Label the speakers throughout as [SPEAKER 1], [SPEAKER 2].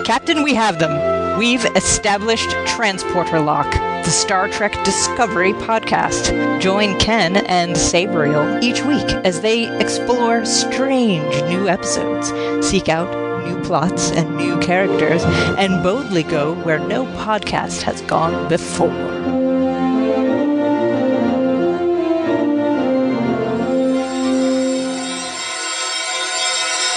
[SPEAKER 1] Captain, we have them. We've established Transporter Lock, the Star Trek Discovery podcast. Join Ken and Sabriel each week as they explore strange new episodes, seek out new plots and new characters, and boldly go where no podcast has gone before.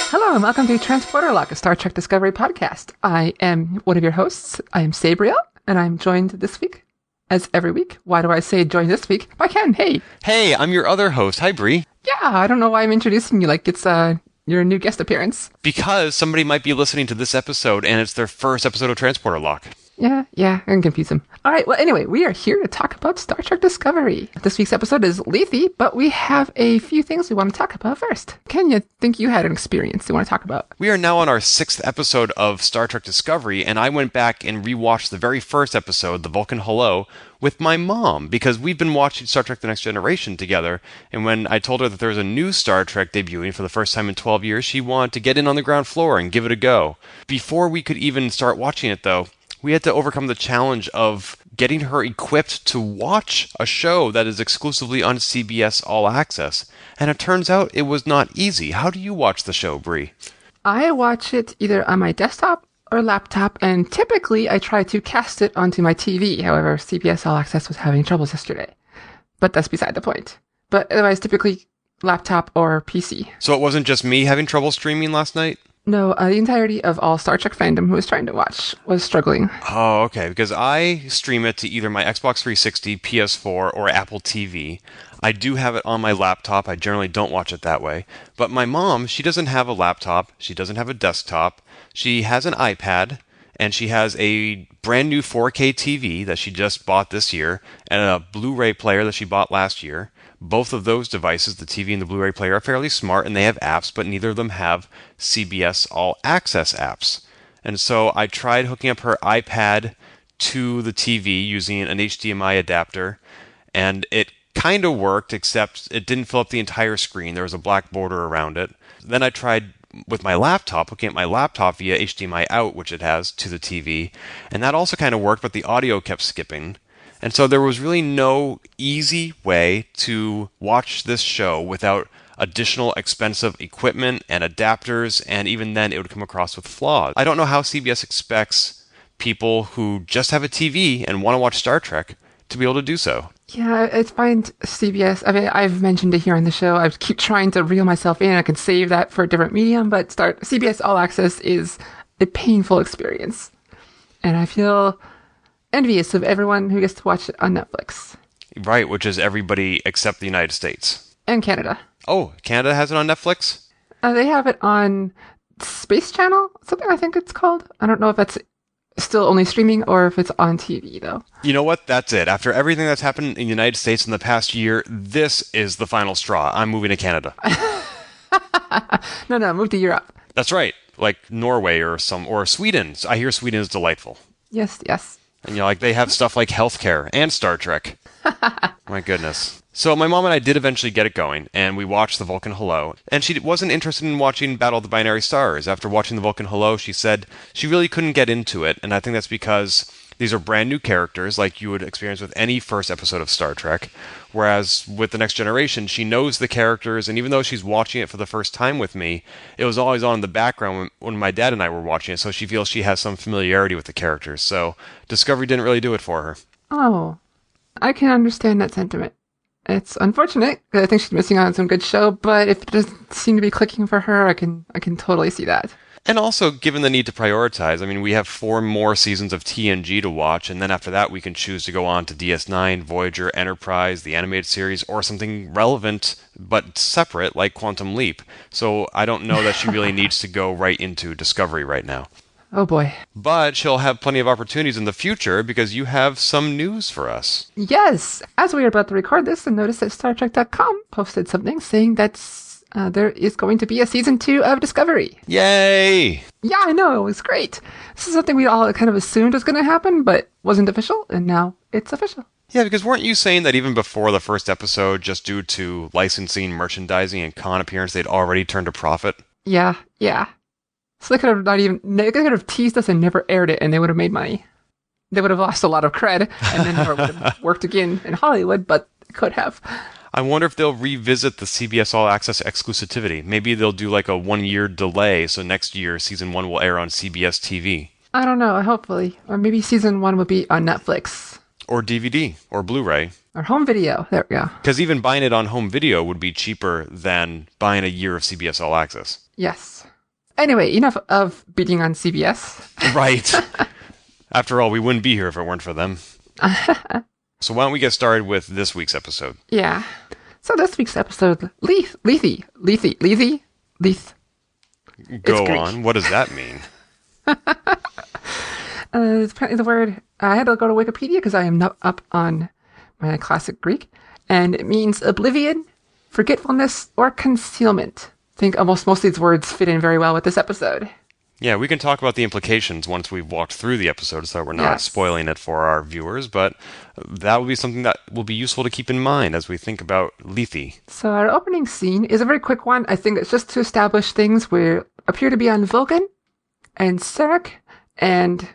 [SPEAKER 2] Hello and welcome to Transporter Lock, a Star Trek Discovery podcast. I am one of your hosts. I am Sabriel, and I'm joined this week, as every week. Why do I say joined this week? By Ken. Hey.
[SPEAKER 3] Hey, I'm your other host. Hi, Bree.
[SPEAKER 2] Yeah, I don't know why I'm introducing you like it's your new guest appearance.
[SPEAKER 3] Because somebody might be listening to this episode, and it's their first episode of Transporter Lock.
[SPEAKER 2] Yeah, I can confuse them. All right, well, anyway, we are here to talk about Star Trek Discovery. This week's episode is Lethe, but we have a few things we want to talk about first. Ken, you think you had an experience you want to talk about?
[SPEAKER 3] We are now on our 6th episode of Star Trek Discovery, and I went back and rewatched the very first episode, The Vulcan Hello, with my mom, because we've been watching Star Trek The Next Generation together, and when I told her that there was a new Star Trek debuting for the first time in 12 years, she wanted to get in on the ground floor and give it a go. Before we could even start watching it, though, we had to overcome the challenge of getting her equipped to watch a show that is exclusively on CBS All Access. And it turns out it was not easy. How do you watch the show, Bree?
[SPEAKER 2] I watch it either on my desktop or laptop, and typically I try to cast it onto my TV. However, CBS All Access was having troubles yesterday. But that's beside the point. But otherwise, typically laptop or PC.
[SPEAKER 3] So it wasn't just me having trouble streaming last night?
[SPEAKER 2] No, the entirety of all Star Trek fandom who was trying to watch was struggling.
[SPEAKER 3] Oh, okay. Because I stream it to either my Xbox 360, PS4, or Apple TV. I do have it on my laptop. I generally don't watch it that way. But my mom, she doesn't have a laptop. She doesn't have a desktop. She has an iPad. And she has a brand new 4K TV that she just bought this year. And a Blu-ray player that she bought last year. Both of those devices, the TV and the Blu-ray player, are fairly smart, and they have apps, but neither of them have CBS All Access apps. And so I tried hooking up her iPad to the TV using an HDMI adapter, and it kind of worked, except it didn't fill up the entire screen. There was a black border around it. Then I tried with my laptop, hooking up my laptop via HDMI out, which it has, to the TV, and that also kind of worked, but the audio kept skipping. And so there was really no easy way to watch this show without additional expensive equipment and adapters, and even then it would come across with flaws. I don't know how CBS expects people who just have a TV and want to watch Star Trek to be able to do so.
[SPEAKER 2] Yeah, I find CBS, I mean, I've mentioned it here on the show. I keep trying to reel myself in. I can save that for a different medium, but CBS All Access is a painful experience. And I feel envious of everyone who gets to watch it on Netflix.
[SPEAKER 3] Right, which is everybody except the United States.
[SPEAKER 2] And Canada.
[SPEAKER 3] Oh, Canada has it on Netflix?
[SPEAKER 2] They have it on Space Channel, something I think it's called. I don't know if that's still only streaming or if it's on TV, though.
[SPEAKER 3] You know what? That's it. After everything that's happened in the United States in the past year, this is the final straw. I'm moving to Canada.
[SPEAKER 2] No, move to Europe.
[SPEAKER 3] That's right. Like Norway or Sweden. I hear Sweden is delightful.
[SPEAKER 2] Yes.
[SPEAKER 3] And like they have stuff like healthcare and Star Trek. My goodness. So my mom and I did eventually get it going, and we watched The Vulcan Hello. And she wasn't interested in watching Battle of the Binary Stars. After watching The Vulcan Hello, she said she really couldn't get into it, and I think that's because these are brand new characters, like you would experience with any first episode of Star Trek. Whereas with The Next Generation, she knows the characters, and even though she's watching it for the first time with me, it was always on in the background when my dad and I were watching it, so she feels she has some familiarity with the characters. So Discovery didn't really do it for her.
[SPEAKER 2] Oh, I can understand that sentiment. It's unfortunate, because I think she's missing out on some good show, but if it doesn't seem to be clicking for her, I can totally see that.
[SPEAKER 3] And also, given the need to prioritize, I mean, we have 4 more seasons of TNG to watch, and then after that we can choose to go on to DS9, Voyager, Enterprise, the animated series, or something relevant but separate like Quantum Leap. So I don't know that she really needs to go right into Discovery right now.
[SPEAKER 2] Oh boy.
[SPEAKER 3] But she'll have plenty of opportunities in the future because you have some news for us.
[SPEAKER 2] Yes! As we are about to record this, I noticed that StarTrek.com posted something saying that there is going to be a season 2 of Discovery.
[SPEAKER 3] Yay!
[SPEAKER 2] Yeah, I know, it was great. This is something we all kind of assumed was going to happen, but wasn't official, and now it's official.
[SPEAKER 3] Yeah, because weren't you saying that even before the first episode, just due to licensing, merchandising, and con appearance, they'd already turned a profit?
[SPEAKER 2] Yeah. So they could have teased us and never aired it, and they would have made money. They would have lost a lot of cred, and then never would have worked again in Hollywood, but could have.
[SPEAKER 3] I wonder if they'll revisit the CBS All Access exclusivity. Maybe they'll do like a 1-year delay, so next year season 1 will air on CBS TV.
[SPEAKER 2] I don't know, hopefully. Or maybe season 1 would be on Netflix.
[SPEAKER 3] Or DVD, or Blu-ray.
[SPEAKER 2] Or home video. There we go.
[SPEAKER 3] Because even buying it on home video would be cheaper than buying a year of CBS All Access.
[SPEAKER 2] Yes. Anyway, enough of beating on CBS.
[SPEAKER 3] Right. After all, we wouldn't be here if it weren't for them. So why don't we get started with this week's episode?
[SPEAKER 2] Yeah. So this week's episode, Lethe.
[SPEAKER 3] Go on. What does that mean?
[SPEAKER 2] It's apparently the word. I had to go to Wikipedia because I am not up on my classic Greek, and it means oblivion, forgetfulness, or concealment. I think almost most of these words fit in very well with this episode.
[SPEAKER 3] Yeah, we can talk about the implications once we've walked through the episode so that we're not spoiling it for our viewers, but that will be something that will be useful to keep in mind as we think about Lethe.
[SPEAKER 2] So our opening scene is a very quick one. I think it's just to establish things we appear to be on Vulcan and Sarek, and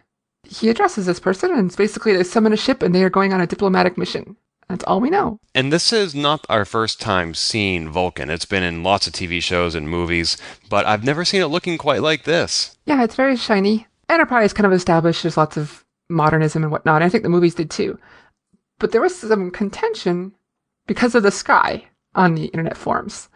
[SPEAKER 2] he addresses this person, and it's basically they summon a ship and they are going on a diplomatic mission. That's all we know.
[SPEAKER 3] And this is not our first time seeing Vulcan. It's been in lots of TV shows and movies, but I've never seen it looking quite like this.
[SPEAKER 2] Yeah, it's very shiny. Enterprise kind of established there's lots of modernism and whatnot. I think the movies did too. But there was some contention because of the sky on the internet forums.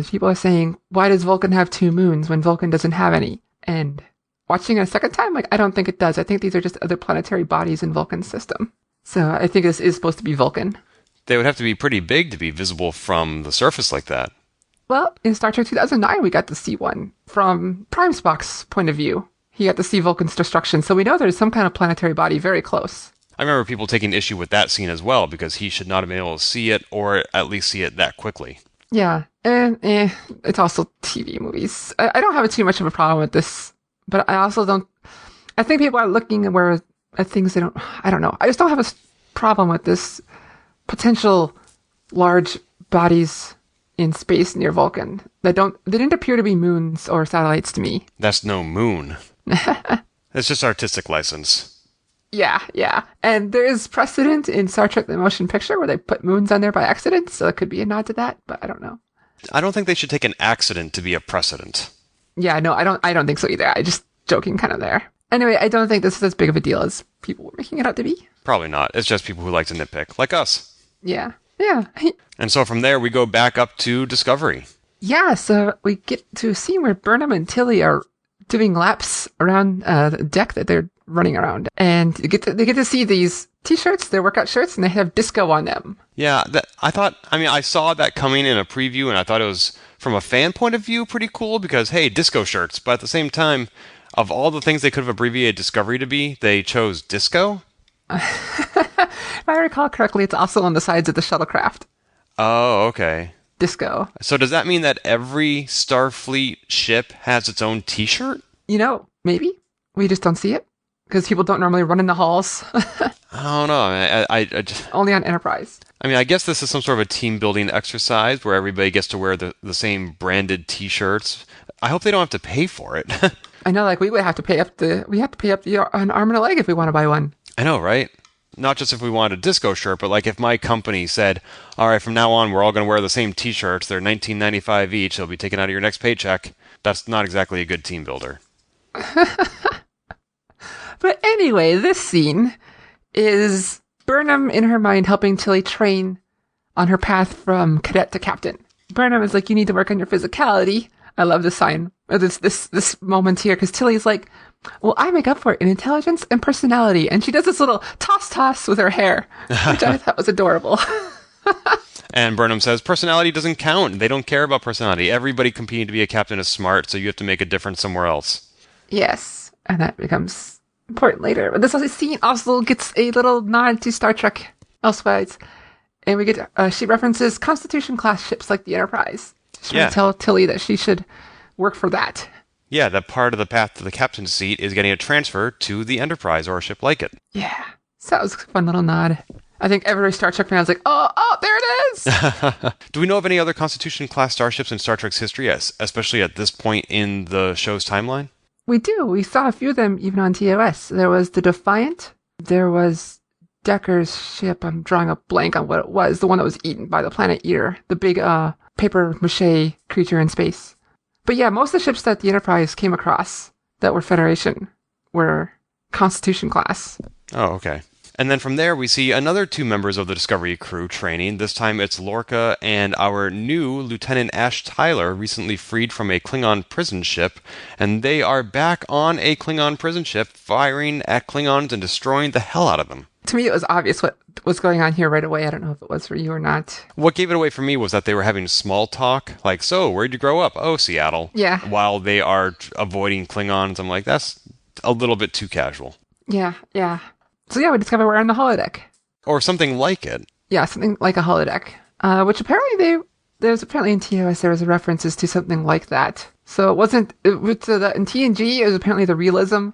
[SPEAKER 2] People are saying, why does Vulcan have 2 moons when Vulcan doesn't have any? And watching it a second time, I don't think it does. I think these are just other planetary bodies in Vulcan's system. So I think this is supposed to be Vulcan.
[SPEAKER 3] They would have to be pretty big to be visible from the surface like that.
[SPEAKER 2] Well, in Star Trek 2009, we got to see one from Prime Spock's point of view. He got to see Vulcan's destruction, so we know there's some kind of planetary body very close.
[SPEAKER 3] I remember people taking issue with that scene as well, because he should not have been able to see it, or at least see it that quickly.
[SPEAKER 2] Yeah, and it's also TV movies. I don't have too much of a problem with this, but I also don't... I think people are looking at things they don't... I don't know. I just don't have a problem with this potential large bodies in space near Vulcan. They didn't appear to be moons or satellites to me.
[SPEAKER 3] That's no moon. It's just artistic license.
[SPEAKER 2] Yeah. And there is precedent in Star Trek The Motion Picture where they put moons on there by accident, so it could be a nod to that, but I don't know.
[SPEAKER 3] I don't think they should take an accident to be a precedent.
[SPEAKER 2] Yeah, no, I don't think so either. I just joking kind of there. Anyway, I don't think this is as big of a deal as people were making it out to be.
[SPEAKER 3] Probably not. It's just people who like to nitpick, like us.
[SPEAKER 2] Yeah.
[SPEAKER 3] And so from there, we go back up to Discovery.
[SPEAKER 2] Yeah, so we get to a scene where Burnham and Tilly are doing laps around the deck that they're running around. And they get to see these T-shirts, their workout shirts, and they have disco on them.
[SPEAKER 3] Yeah, I saw that coming in a preview, and I thought it was, from a fan point of view, pretty cool, because, hey, disco shirts. But at the same time, of all the things they could have abbreviated Discovery to be, they chose disco?
[SPEAKER 2] If I recall correctly, it's also on the sides of the shuttlecraft.
[SPEAKER 3] Oh, okay.
[SPEAKER 2] Disco.
[SPEAKER 3] So does that mean that every Starfleet ship has its own T-shirt?
[SPEAKER 2] Maybe. We just don't see it. Because people don't normally run in the halls.
[SPEAKER 3] I don't know. I just...
[SPEAKER 2] Only on Enterprise.
[SPEAKER 3] I guess this is some sort of a team-building exercise where everybody gets to wear the same branded T-shirts. I hope they don't have to pay for it.
[SPEAKER 2] I know, we would have to pay up an arm and a leg if we want to buy one.
[SPEAKER 3] I know, right? Not just if we wanted a disco shirt, but if my company said, all right, from now on, we're all going to wear the same T-shirts. They're $19.95 each. They'll be taken out of your next paycheck. That's not exactly a good team builder.
[SPEAKER 2] But anyway, this scene is Burnham in her mind helping Tilly train on her path from cadet to captain. Burnham is like, you need to work on your physicality. I love this sign, this moment here, because Tilly's like, well, I make up for it in intelligence and personality. And she does this little toss with her hair, which I thought was adorable.
[SPEAKER 3] And Burnham says, personality doesn't count. They don't care about personality. Everybody competing to be a captain is smart, so you have to make a difference somewhere else.
[SPEAKER 2] Yes, and that becomes important later. But this scene also gets a little nod to Star Trek elsewise. And we get, she references Constitution-class ships like the Enterprise. She's trying to tell Tilly that she should work for that.
[SPEAKER 3] Yeah, that part of the path to the captain's seat is getting a transfer to the Enterprise or a ship like it.
[SPEAKER 2] Yeah, so that was a fun little nod. I think every Star Trek fan was like, oh, there it is!
[SPEAKER 3] Do we know of any other Constitution-class starships in Star Trek's history, especially at this point in the show's timeline?
[SPEAKER 2] We do. We saw a few of them even on TOS. There was the Defiant. There was Decker's ship. I'm drawing a blank on what it was. The one that was eaten by the Planet Eater. The big paper mache creature in space. But yeah, most of the ships that the Enterprise came across that were Federation were Constitution class.
[SPEAKER 3] Oh, okay. And then from there, we see another 2 members of the Discovery crew training. This time it's Lorca and our new Lieutenant Ash Tyler, recently freed from a Klingon prison ship. And they are back on a Klingon prison ship, firing at Klingons and destroying the hell out of them.
[SPEAKER 2] To me, it was obvious what was going on here right away. I don't know if it was for you or not.
[SPEAKER 3] What gave it away for me was that they were having small talk. Like, so, where'd you grow up? Oh, Seattle.
[SPEAKER 2] Yeah.
[SPEAKER 3] While they are avoiding Klingons. I'm like, that's a little bit too casual.
[SPEAKER 2] Yeah. So yeah, we discovered we're on the holodeck.
[SPEAKER 3] Or something like it.
[SPEAKER 2] Yeah, something like a holodeck. Which apparently there's apparently in TOS there was references to something like that. So it wasn't, in TNG, it was apparently the realism.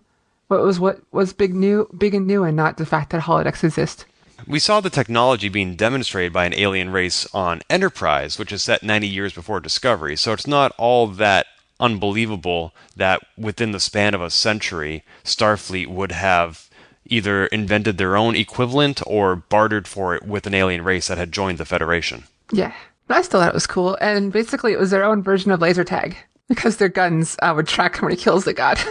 [SPEAKER 2] What was big and new, and not the fact that holodecks exist.
[SPEAKER 3] We saw the technology being demonstrated by an alien race on Enterprise, which is set 90 years before Discovery, so it's not all that unbelievable that within the span of a century, Starfleet would have either invented their own equivalent or bartered for it with an alien race that had joined the Federation.
[SPEAKER 2] Yeah, but I still thought it was cool, and basically it was their own version of laser tag, because their guns would track how many kills they got.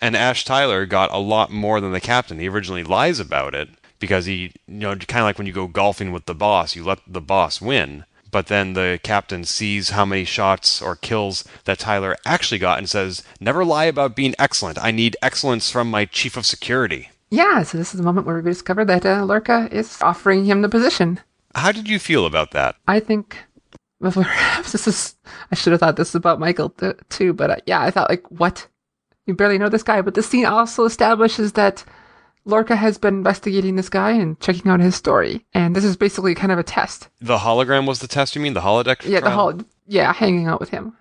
[SPEAKER 3] And Ash Tyler got a lot more than the captain. He originally lies about it, because he, kind of like when you go golfing with the boss, you let the boss win. But then the captain sees how many shots or kills that Tyler actually got and says, never lie about being excellent. I need excellence from my chief of security. Yeah,
[SPEAKER 2] so this is the moment where we discovered that Lorca is offering him the position.
[SPEAKER 3] How did you feel about that?
[SPEAKER 2] I think, I should have thought this about Michael too, but yeah, I thought like, what? You barely know this guy, but the scene also establishes that Lorca has been investigating this guy and checking out his story, and this is basically kind of a test.
[SPEAKER 3] The hologram was the test, you mean? The holodeck trial?
[SPEAKER 2] Yeah, hanging out with him.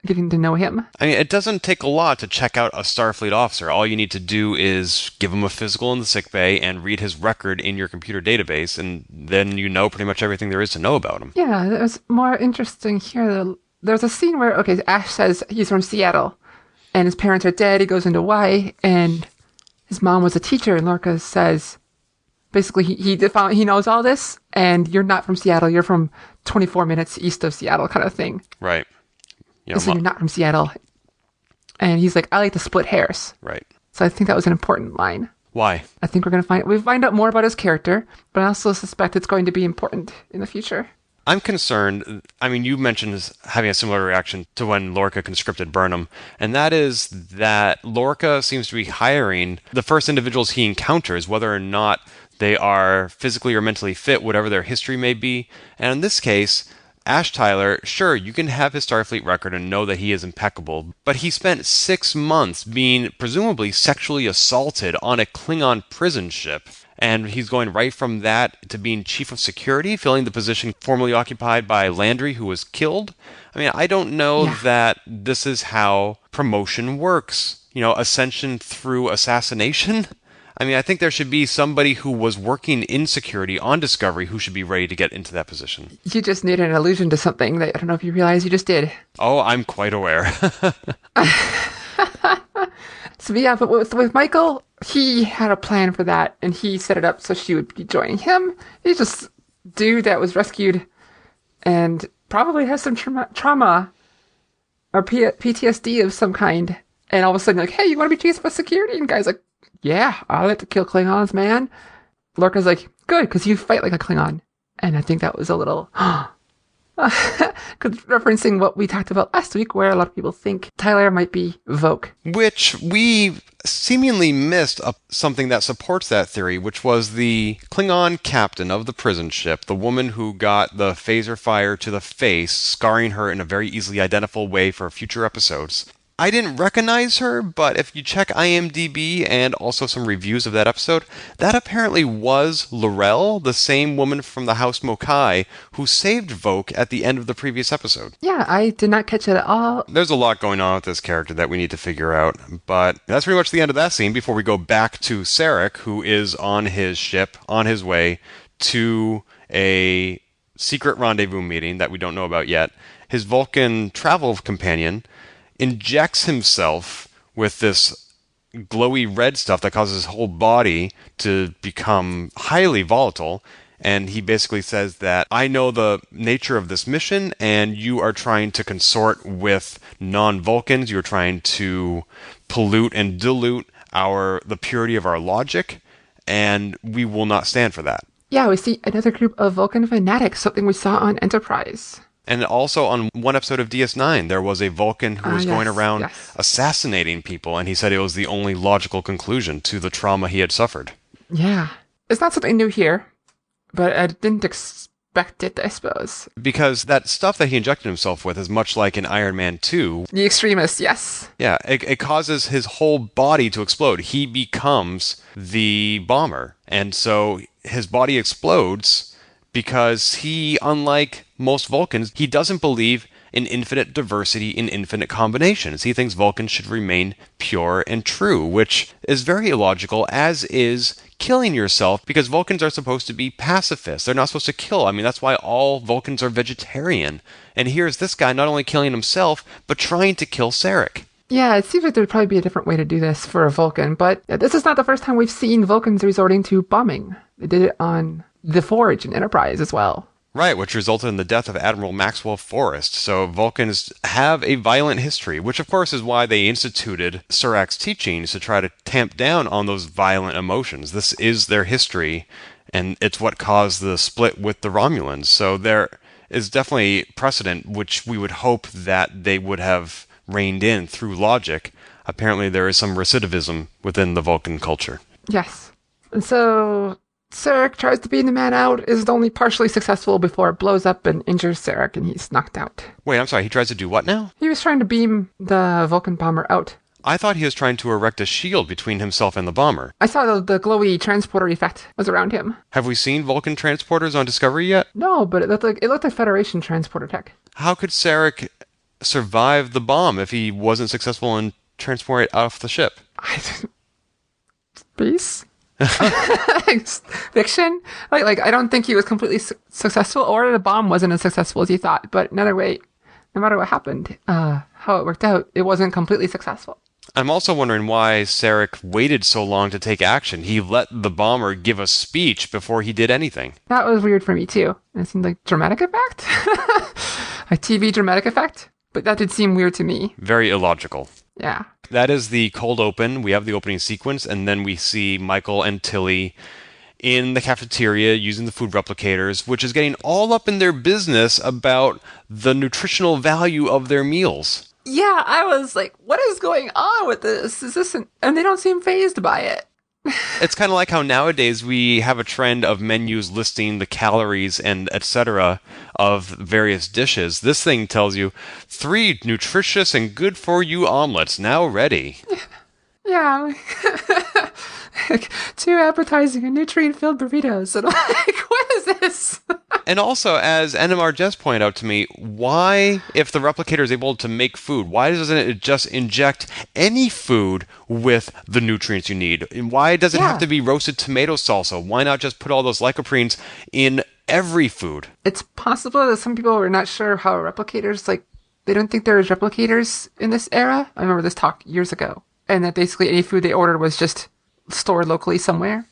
[SPEAKER 2] Getting to know him.
[SPEAKER 3] I mean, it doesn't take a lot to check out a Starfleet officer. All you need to do is give him a physical in the sickbay and read his record in your computer database, and then you know pretty much everything there is to know about him.
[SPEAKER 2] Yeah, it was more interesting here. There's a scene where, Ash says he's from Seattle, and his parents are dead. He goes into Y, and his mom was a teacher, and Lorca says, basically, he knows all this, and you're not from Seattle. You're from 24 minutes east of Seattle, kind of thing.
[SPEAKER 3] Right.
[SPEAKER 2] So you're not from Seattle. And he's like, I like to split hairs.
[SPEAKER 3] Right.
[SPEAKER 2] So I think that was an important line.
[SPEAKER 3] Why?
[SPEAKER 2] I think we find out more about his character, but I also suspect it's going to be important in the future.
[SPEAKER 3] I'm concerned. I mean, you mentioned having a similar reaction to when Lorca conscripted Burnham, and that is that Lorca seems to be hiring the first individuals he encounters, whether or not they are physically or mentally fit, whatever their history may be. And in this case, Ash Tyler, sure, you can have his Starfleet record and know that he is impeccable, but he spent 6 months being presumably sexually assaulted on a Klingon prison ship, and he's going right from that to being chief of security, filling the position formerly occupied by Landry, who was killed. I mean, I don't know that this is how promotion works. Ascension through assassination? I mean, I think there should be somebody who was working in security on Discovery who should be ready to get into that position.
[SPEAKER 2] You just need an allusion to something that I don't know if you realize you just did.
[SPEAKER 3] Oh, I'm quite aware.
[SPEAKER 2] So yeah, but with Michael, he had a plan for that, and he set it up so she would be joining him. He's just a dude that was rescued and probably has some trauma or PTSD of some kind. And all of a sudden, like, hey, you want to be chief of security? And the guy's like, yeah, I like to kill Klingons, man. Lorca's like, good, because you fight like a Klingon. And I think that was a little... referencing what we talked about last week, where a lot of people think Tyler might be Voq.
[SPEAKER 3] Which we seemingly missed something that supports that theory, which was the Klingon captain of the prison ship, the woman who got the phaser fire to the face, scarring her in a very easily identifiable way for future episodes. I didn't recognize her, but if you check IMDb and also some reviews of that episode, that apparently was Laurel, the same woman from the House Mokai, who saved Voq at the end of the previous episode.
[SPEAKER 2] Yeah, I did not catch it at all.
[SPEAKER 3] There's a lot going on with this character that we need to figure out, but that's pretty much the end of that scene before we go back to Sarek, who is on his ship, on his way to a secret rendezvous meeting that we don't know about yet. His Vulcan travel companion injects himself with this glowy red stuff that causes his whole body to become highly volatile. And he basically says that I know the nature of this mission, and you are trying to consort with non-Vulcans. You're trying to pollute and dilute the purity of our logic, and we will not stand for that.
[SPEAKER 2] Yeah, we see another group of Vulcan fanatics, something we saw on Enterprise.
[SPEAKER 3] And also on one episode of DS9, there was a Vulcan who was going around assassinating people, and he said it was the only logical conclusion to the trauma he had suffered.
[SPEAKER 2] Yeah. It's not something new here, but I didn't expect it, I suppose.
[SPEAKER 3] Because that stuff that he injected himself with is much like in Iron Man 2.
[SPEAKER 2] The extremist, yes.
[SPEAKER 3] Yeah, it causes his whole body to explode. He becomes the bomber. And so his body explodes because he, unlike most Vulcans, he doesn't believe in infinite diversity in infinite combinations. He thinks Vulcans should remain pure and true, which is very illogical, as is killing yourself, because Vulcans are supposed to be pacifists. They're not supposed to kill. I mean, that's why all Vulcans are vegetarian. And here's this guy not only killing himself, but trying to kill Sarek.
[SPEAKER 2] Yeah, it seems like there'd probably be a different way to do this for a Vulcan, but this is not the first time we've seen Vulcans resorting to bombing. They did it on the Forge and Enterprise as well.
[SPEAKER 3] Right, which resulted in the death of Admiral Maxwell Forrest. So Vulcans have a violent history, which of course is why they instituted Surak's teachings to try to tamp down on those violent emotions. This is their history, and it's what caused the split with the Romulans. So there is definitely precedent, which we would hope that they would have reined in through logic. Apparently there is some recidivism within the Vulcan culture.
[SPEAKER 2] Yes. And so Sarek tries to beam the man out, is only partially successful before it blows up and injures Sarek, and he's knocked out.
[SPEAKER 3] Wait, I'm sorry, he tries to do what now?
[SPEAKER 2] He was trying to beam the Vulcan bomber out.
[SPEAKER 3] I thought he was trying to erect a shield between himself and the bomber.
[SPEAKER 2] I saw the glowy transporter effect was around him.
[SPEAKER 3] Have we seen Vulcan transporters on Discovery yet?
[SPEAKER 2] No, but it looked like Federation transporter tech.
[SPEAKER 3] How could Sarek survive the bomb if he wasn't successful in transporting it off the ship?
[SPEAKER 2] Space? Fiction? Like I don't think he was completely successful, or the bomb wasn't as successful as he thought. But no matter what happened, how it worked out, it wasn't completely successful.
[SPEAKER 3] I'm also wondering why Sarek waited so long to take action. He let the bomber give a speech before he did anything.
[SPEAKER 2] That was weird for me too. It seemed like dramatic effect, a TV dramatic effect. But that did seem weird to me.
[SPEAKER 3] Very illogical.
[SPEAKER 2] Yeah.
[SPEAKER 3] That is the cold open. We have the opening sequence, and then we see Michael and Tilly in the cafeteria using the food replicators, which is getting all up in their business about the nutritional value of their meals.
[SPEAKER 2] Yeah, I was like, what is going on with this? And they don't seem fazed by it.
[SPEAKER 3] It's kind of like how nowadays we have a trend of menus listing the calories and etc. of various dishes. This thing tells you 3 nutritious and good for you omelets now ready.
[SPEAKER 2] Yeah. Like, 2 appetizing and nutrient-filled burritos. And I'm like, what is this?
[SPEAKER 3] And also, as NMR just pointed out to me, why, if the replicator is able to make food, why doesn't it just inject any food with the nutrients you need? And why does it have to be roasted tomato salsa? Why not just put all those lycoprenes in every food?
[SPEAKER 2] It's possible that some people were not sure how replicators, they don't think there's replicators in this era. I remember this talk years ago. And that basically any food they ordered was just stored locally somewhere.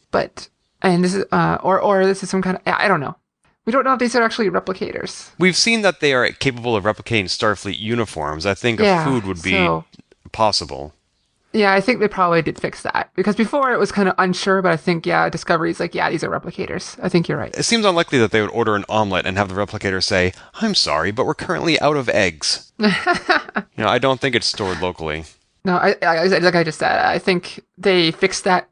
[SPEAKER 2] And this is, or this is some kind of, I don't know. We don't know if these are actually replicators.
[SPEAKER 3] We've seen that they are capable of replicating Starfleet uniforms. I think a food would be possible.
[SPEAKER 2] Yeah, I think they probably did fix that. Because before it was kind of unsure, but I think, Discovery's like, these are replicators. I think you're right.
[SPEAKER 3] It seems unlikely that they would order an omelet and have the replicator say, I'm sorry, but we're currently out of eggs. I don't think it's stored locally.
[SPEAKER 2] No, like I just said, I think they fixed that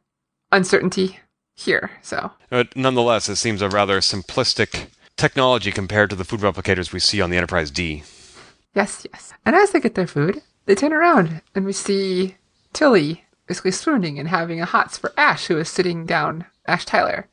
[SPEAKER 2] uncertainty here, so.
[SPEAKER 3] But nonetheless, it seems a rather simplistic technology compared to the food replicators we see on the Enterprise D.
[SPEAKER 2] Yes. And as they get their food, they turn around and we see Tilly basically swooning and having a hots for Ash, who is sitting down, Ash Tyler,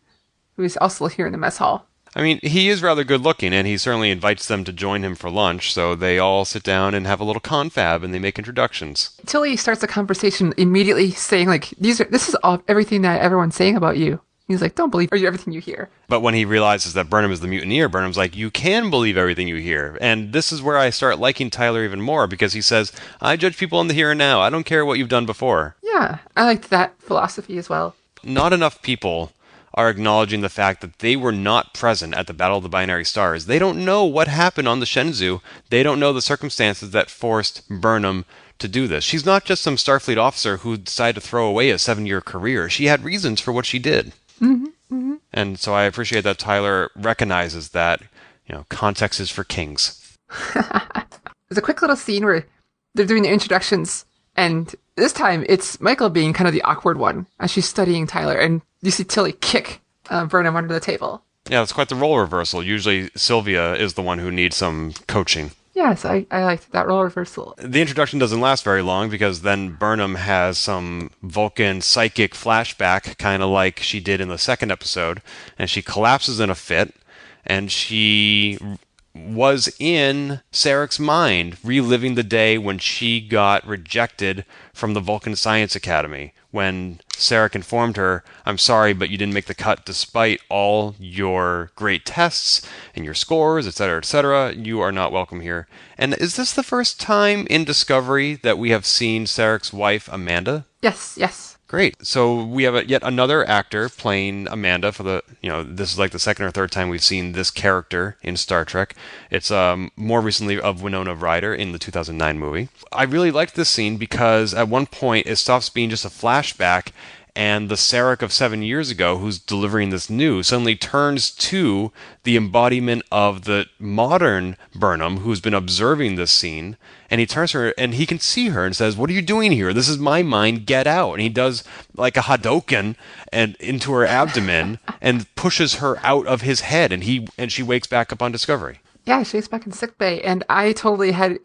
[SPEAKER 2] who is also here in the mess hall.
[SPEAKER 3] I mean, he is rather good looking, and he certainly invites them to join him for lunch, so they all sit down and have a little confab, and they make introductions.
[SPEAKER 2] Tilly starts the conversation immediately saying, this is everything that everyone's saying about you. He's like, don't believe everything you hear.
[SPEAKER 3] But when he realizes that Burnham is the mutineer, Burnham's like, you can believe everything you hear. And this is where I start liking Tyler even more, because he says, I judge people in the here and now. I don't care what you've done before.
[SPEAKER 2] Yeah, I liked that philosophy as well.
[SPEAKER 3] Not enough people are acknowledging the fact that they were not present at the Battle of the Binary Stars. They don't know what happened on the Shenzhou. They don't know the circumstances that forced Burnham to do this. She's not just some Starfleet officer who decided to throw away a 7-year career. She had reasons for what she did.
[SPEAKER 2] Mm-hmm, mm-hmm.
[SPEAKER 3] And so I appreciate that Tyler recognizes that, context is for kings.
[SPEAKER 2] There's a quick little scene where they're doing the introductions, and this time it's Michael being kind of the awkward one as she's studying Tyler, and you see Tilly kick Burnham under the table.
[SPEAKER 3] Yeah, it's quite the role reversal. Usually Sylvia is the one who needs some coaching.
[SPEAKER 2] Yes, I liked that role reversal.
[SPEAKER 3] The introduction doesn't last very long, because then Burnham has some Vulcan psychic flashback, kind of like she did in the second episode, and she collapses in a fit, and she was in Sarek's mind, reliving the day when she got rejected from the Vulcan Science Academy, when Sarek informed her, I'm sorry, but you didn't make the cut despite all your great tests and your scores, etc., you are not welcome here. And is this the first time in Discovery that we have seen Sarek's wife, Amanda?
[SPEAKER 2] Yes.
[SPEAKER 3] Great. So we have yet another actor playing Amanda for this is like the second or third time we've seen this character in Star Trek. It's more recently of Winona Ryder in the 2009 movie. I really liked this scene because at one point it stops being just a flashback, and the Sarek of 7 years ago, who's delivering this news, suddenly turns to the embodiment of the modern Burnham, who's been observing this scene, and he turns to her, and he can see her, and says, what are you doing here? This is my mind, get out. And he does like a Hadoken and into her abdomen, and pushes her out of his head, and she wakes back up on Discovery.
[SPEAKER 2] Yeah, she wakes back in sickbay, and I totally had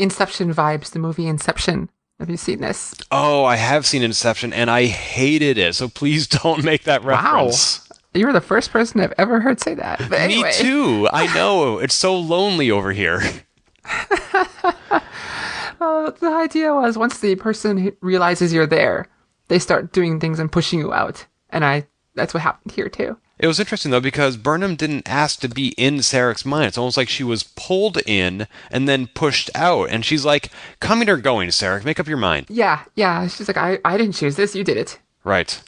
[SPEAKER 2] Inception vibes, the movie Inception. Have you seen this?
[SPEAKER 3] Oh, I have seen Inception, and I hated it, so please don't make that reference.
[SPEAKER 2] Wow. You were the first person I've ever heard say that. But anyway.
[SPEAKER 3] Me too. I know. It's so lonely over here.
[SPEAKER 2] The idea was once the person realizes you're there, they start doing things and pushing you out. And that's what happened here, too.
[SPEAKER 3] It was interesting, though, because Burnham didn't ask to be in Sarek's mind. It's almost like she was pulled in and then pushed out. And she's like, coming or going, Sarek? Make up your mind.
[SPEAKER 2] Yeah. She's like, I didn't choose this. You did it.
[SPEAKER 3] Right.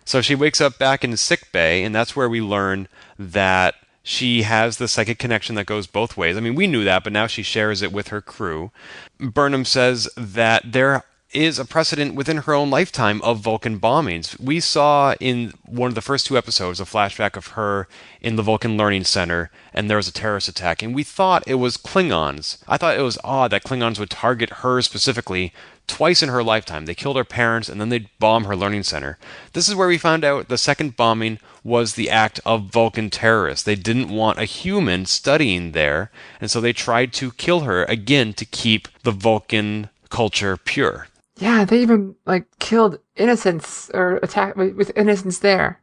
[SPEAKER 3] So she wakes up back in sickbay, and that's where we learn that she has the psychic connection that goes both ways. I mean, we knew that, but now she shares it with her crew. Burnham says that there is a precedent within her own lifetime of Vulcan bombings. We saw in one of the first 2 episodes a flashback of her in the Vulcan Learning Center, and there was a terrorist attack, and we thought it was Klingons. I thought it was odd that Klingons would target her specifically twice in her lifetime. They killed her parents, and then they'd bomb her learning center. This is where we found out the second bombing was the act of Vulcan terrorists. They didn't want a human studying there, and so they tried to kill her, again, to keep the Vulcan culture pure.
[SPEAKER 2] Yeah, they even killed innocents or attacked with innocents there,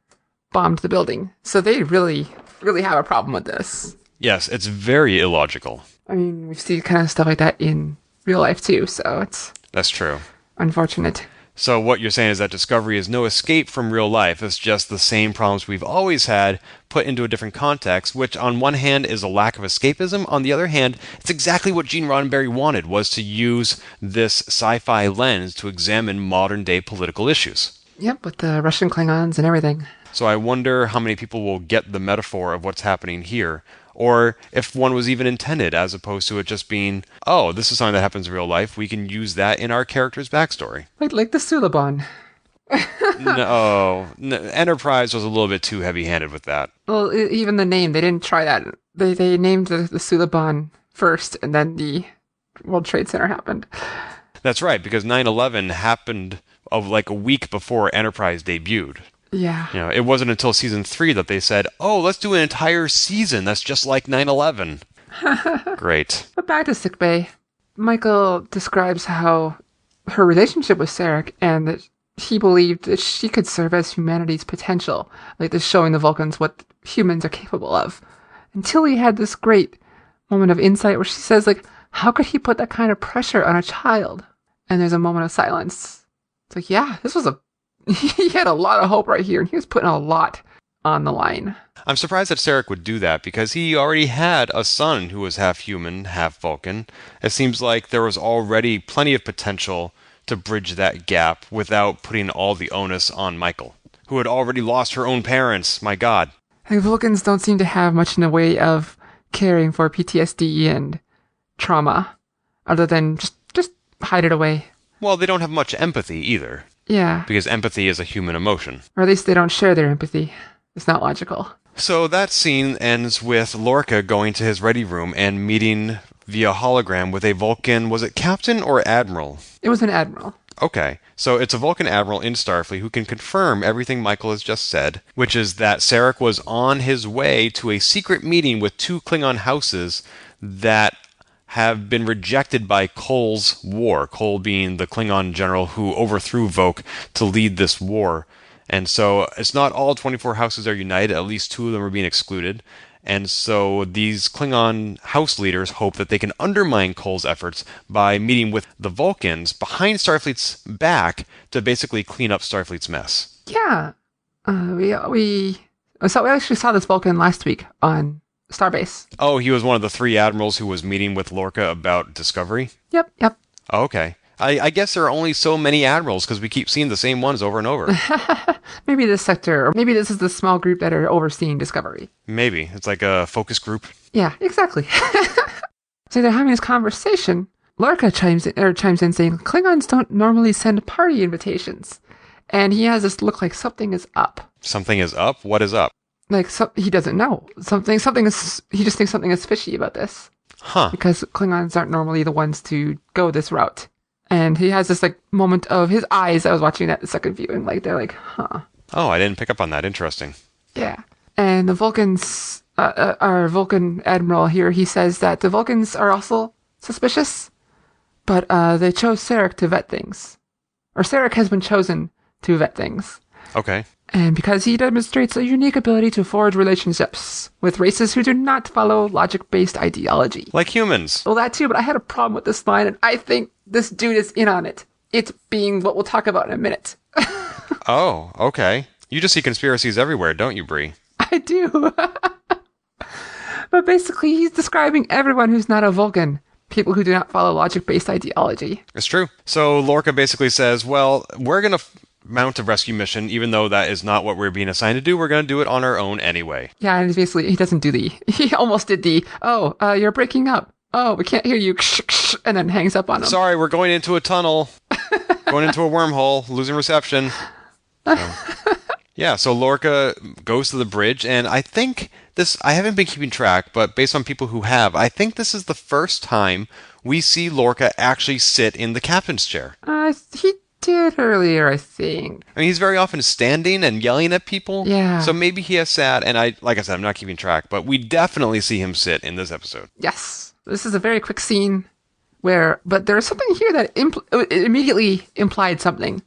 [SPEAKER 2] bombed the building. So they really, really have a problem with this.
[SPEAKER 3] Yes, it's very illogical.
[SPEAKER 2] I mean, we see kind of stuff like that in real life too, so
[SPEAKER 3] That's true.
[SPEAKER 2] Unfortunate.
[SPEAKER 3] So what you're saying is that Discovery is no escape from real life. It's just the same problems we've always had put into a different context, which on one hand is a lack of escapism. On the other hand, it's exactly what Gene Roddenberry wanted, was to use this sci-fi lens to examine modern-day political issues.
[SPEAKER 2] Yep, with the Russian Klingons and everything.
[SPEAKER 3] So I wonder how many people will get the metaphor of what's happening here, or if one was even intended, as opposed to it just being, oh, this is something that happens in real life, we can use that in our character's backstory.
[SPEAKER 2] Like the Suliban.
[SPEAKER 3] No, Enterprise was a little bit too heavy-handed with that.
[SPEAKER 2] Well, even the name, they didn't try that. They named the Suliban first, and then the World Trade Center happened.
[SPEAKER 3] That's right, because 9/11 happened of like a week before Enterprise debuted.
[SPEAKER 2] Yeah.
[SPEAKER 3] It wasn't until season 3 that they said, oh, let's do an entire season that's just like 9/11. Great.
[SPEAKER 2] But back to sickbay. Michael describes how her relationship with Sarek, and that he believed that she could serve as humanity's potential, like this showing the Vulcans what humans are capable of. Until he had this great moment of insight where she says, how could he put that kind of pressure on a child? And there's a moment of silence. It's yeah, this was a he had a lot of hope right here, and he was putting a lot on the line.
[SPEAKER 3] I'm surprised that Sarek would do that because he already had a son who was half human, half Vulcan. It seems like there was already plenty of potential to bridge that gap without putting all the onus on Michael, who had already lost her own parents. My God.
[SPEAKER 2] Like, Vulcans don't seem to have much in the way of caring for PTSD and trauma, other than just hide it away.
[SPEAKER 3] Well, they don't have much empathy either.
[SPEAKER 2] Yeah.
[SPEAKER 3] Because empathy is a human emotion.
[SPEAKER 2] Or at least they don't share their empathy. It's not logical.
[SPEAKER 3] So that scene ends with Lorca going to his ready room and meeting via hologram with a Vulcan, was it captain or admiral?
[SPEAKER 2] It was an admiral.
[SPEAKER 3] Okay, so it's a Vulcan admiral in Starfleet who can confirm everything Michael has just said, which is that Sarek was on his way to a secret meeting with 2 Klingon houses that have been rejected by Kol's war, Kol being the Klingon general who overthrew Voq to lead this war. And so it's not all 24 houses are united, at least 2 of them are being excluded. And so these Klingon house leaders hope that they can undermine Kol's efforts by meeting with the Vulcans behind Starfleet's back to basically clean up Starfleet's mess.
[SPEAKER 2] Yeah. We actually saw this Vulcan last week on Starbase.
[SPEAKER 3] Oh, he was one of the 3 admirals who was meeting with Lorca about Discovery?
[SPEAKER 2] Yep.
[SPEAKER 3] Oh, okay. I guess there are only so many admirals because we keep seeing the same ones over and over.
[SPEAKER 2] Maybe this sector, or maybe this is the small group that are overseeing Discovery.
[SPEAKER 3] Maybe. It's like a focus group.
[SPEAKER 2] Yeah, exactly. So they're having this conversation. Lorca chimes in saying, Klingons don't normally send party invitations. And he has this look like something is up.
[SPEAKER 3] Something is up? What is up?
[SPEAKER 2] Like, he doesn't know. Something is, he just thinks something is fishy about this.
[SPEAKER 3] Huh.
[SPEAKER 2] Because Klingons aren't normally the ones to go this route. And he has this, like, moment of his eyes. I was watching that the second viewing. Like, they're like, huh.
[SPEAKER 3] Oh, I didn't pick up on that. Interesting.
[SPEAKER 2] Yeah. And the Vulcans, our Vulcan admiral here, he says that the Vulcans are also suspicious, but they chose Sarek to vet things. Or Sarek has been chosen to vet things.
[SPEAKER 3] Okay.
[SPEAKER 2] And because he demonstrates a unique ability to forge relationships with races who do not follow logic-based ideology.
[SPEAKER 3] Like humans.
[SPEAKER 2] Well, that too, but I had a problem with this line, and I think this dude is in on it. It being what we'll talk about in a minute.
[SPEAKER 3] Oh, okay. You just see conspiracies everywhere, don't you, Bree?
[SPEAKER 2] I do. But basically, he's describing everyone who's not a Vulcan. People who do not follow logic-based ideology.
[SPEAKER 3] It's true. So Lorca basically says, well, we're going to mount a rescue mission, even though that is not what we're being assigned to do. We're going to do it on our own anyway.
[SPEAKER 2] Yeah, and basically, he doesn't do he almost did you're breaking up. Oh, we can't hear you. And then hangs up on him.
[SPEAKER 3] Sorry, we're going into a tunnel. Going into a wormhole. Losing reception. So Lorca goes to the bridge, and I think I haven't been keeping track, but based on people who have, I think this is the first time we see Lorca actually sit in the captain's chair.
[SPEAKER 2] He did earlier, I think.
[SPEAKER 3] I mean, he's very often standing and yelling at people.
[SPEAKER 2] Yeah.
[SPEAKER 3] So maybe he has sat, and like I said, I'm not keeping track, but we definitely see him sit in this episode.
[SPEAKER 2] Yes. This is a very quick scene but there's something here that it immediately implied something.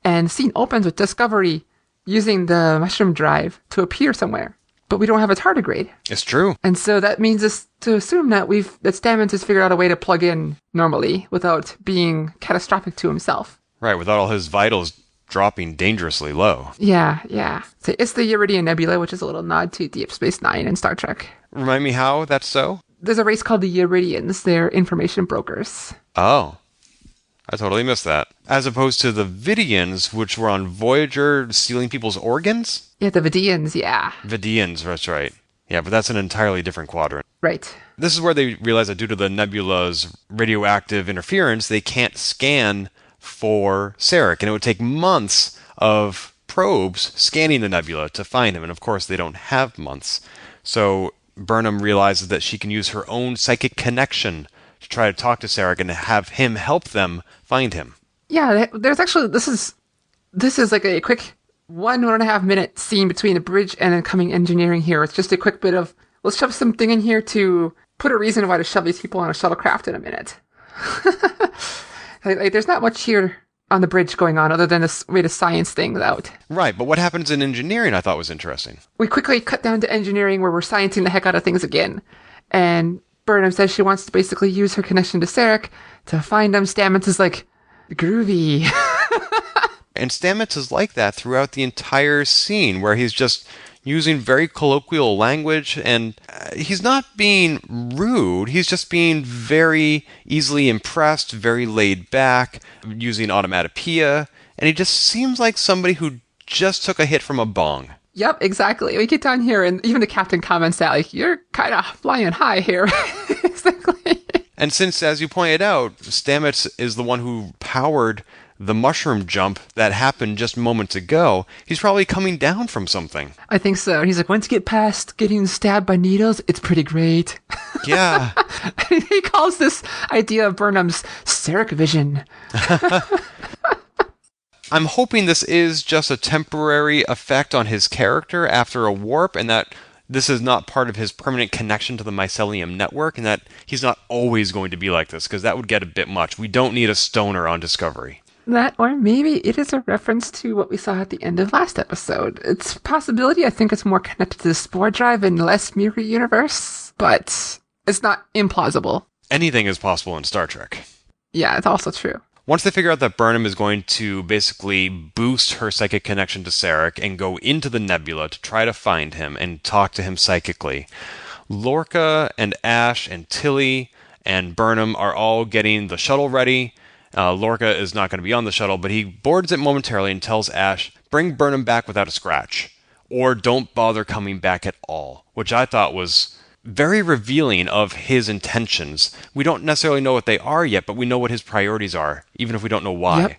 [SPEAKER 2] And the scene opens with Discovery using the mushroom drive to appear somewhere. But we don't have a tardigrade.
[SPEAKER 3] It's true.
[SPEAKER 2] And so that means us to assume that Stamets has figured out a way to plug in normally without being catastrophic to himself.
[SPEAKER 3] Right, without all his vitals dropping dangerously low.
[SPEAKER 2] Yeah. So it's the Iridian Nebula, which is a little nod to Deep Space Nine and Star Trek.
[SPEAKER 3] Remind me how that's so?
[SPEAKER 2] There's a race called the Iridians. They're information brokers.
[SPEAKER 3] Oh. I totally missed that. As opposed to the Vidians, which were on Voyager stealing people's organs?
[SPEAKER 2] Yeah, the Vidians, yeah.
[SPEAKER 3] Vidians, that's right. Yeah, but that's an entirely different quadrant.
[SPEAKER 2] Right.
[SPEAKER 3] This is where they realize that due to the nebula's radioactive interference, they can't scan for Sarek, and it would take months of probes scanning the nebula to find him, and of course they don't have months. So Burnham realizes that she can use her own psychic connection to try to talk to Sarek and have him help them find him.
[SPEAKER 2] Yeah, there's actually, this is like a quick 1.5 minute scene between the bridge and incoming engineering here. It's just a quick bit of, let's shove something in here to put a reason why to shove these people on a shuttlecraft in a minute. Like, there's not much here on the bridge going on other than this way to science things out.
[SPEAKER 3] Right, but what happens in engineering I thought was interesting.
[SPEAKER 2] We quickly cut down to engineering where we're sciencing the heck out of things again. And Burnham says she wants to basically use her connection to Sarek to find him. Stamets is like, groovy.
[SPEAKER 3] And Stamets is like that throughout the entire scene, where he's just using very colloquial language, and he's not being rude, he's just being very easily impressed, very laid back, using automatopoeia, and he just seems like somebody who just took a hit from a bong.
[SPEAKER 2] Yep, exactly. We get down here, and even the captain comments that, like, you're kind of flying high here. Exactly.
[SPEAKER 3] And since, as you pointed out, Stamets is the one who powered the mushroom jump that happened just moments ago, he's probably coming down from something.
[SPEAKER 2] I think so. He's like, once you get past getting stabbed by needles, it's pretty great.
[SPEAKER 3] Yeah.
[SPEAKER 2] He calls this idea of Burnham's Seric vision.
[SPEAKER 3] I'm hoping this is just a temporary effect on his character after a warp, and that this is not part of his permanent connection to the mycelium network, and that he's not always going to be like this, because that would get a bit much. We don't need a stoner on Discovery.
[SPEAKER 2] That, or maybe it is a reference to what we saw at the end of last episode. It's a possibility. I think it's more connected to the Spore Drive and less Mirror Universe, but it's not implausible.
[SPEAKER 3] Anything is possible in Star Trek.
[SPEAKER 2] Yeah, it's also true.
[SPEAKER 3] Once they figure out that Burnham is going to basically boost her psychic connection to Sarek and go into the nebula to try to find him and talk to him psychically, Lorca and Ash and Tilly and Burnham are all getting the shuttle ready. Lorca is not going to be on the shuttle, but he boards it momentarily and tells Ash, bring Burnham back without a scratch, or don't bother coming back at all, which I thought was very revealing of his intentions. We don't necessarily know what they are yet, but we know what his priorities are, even if we don't know why.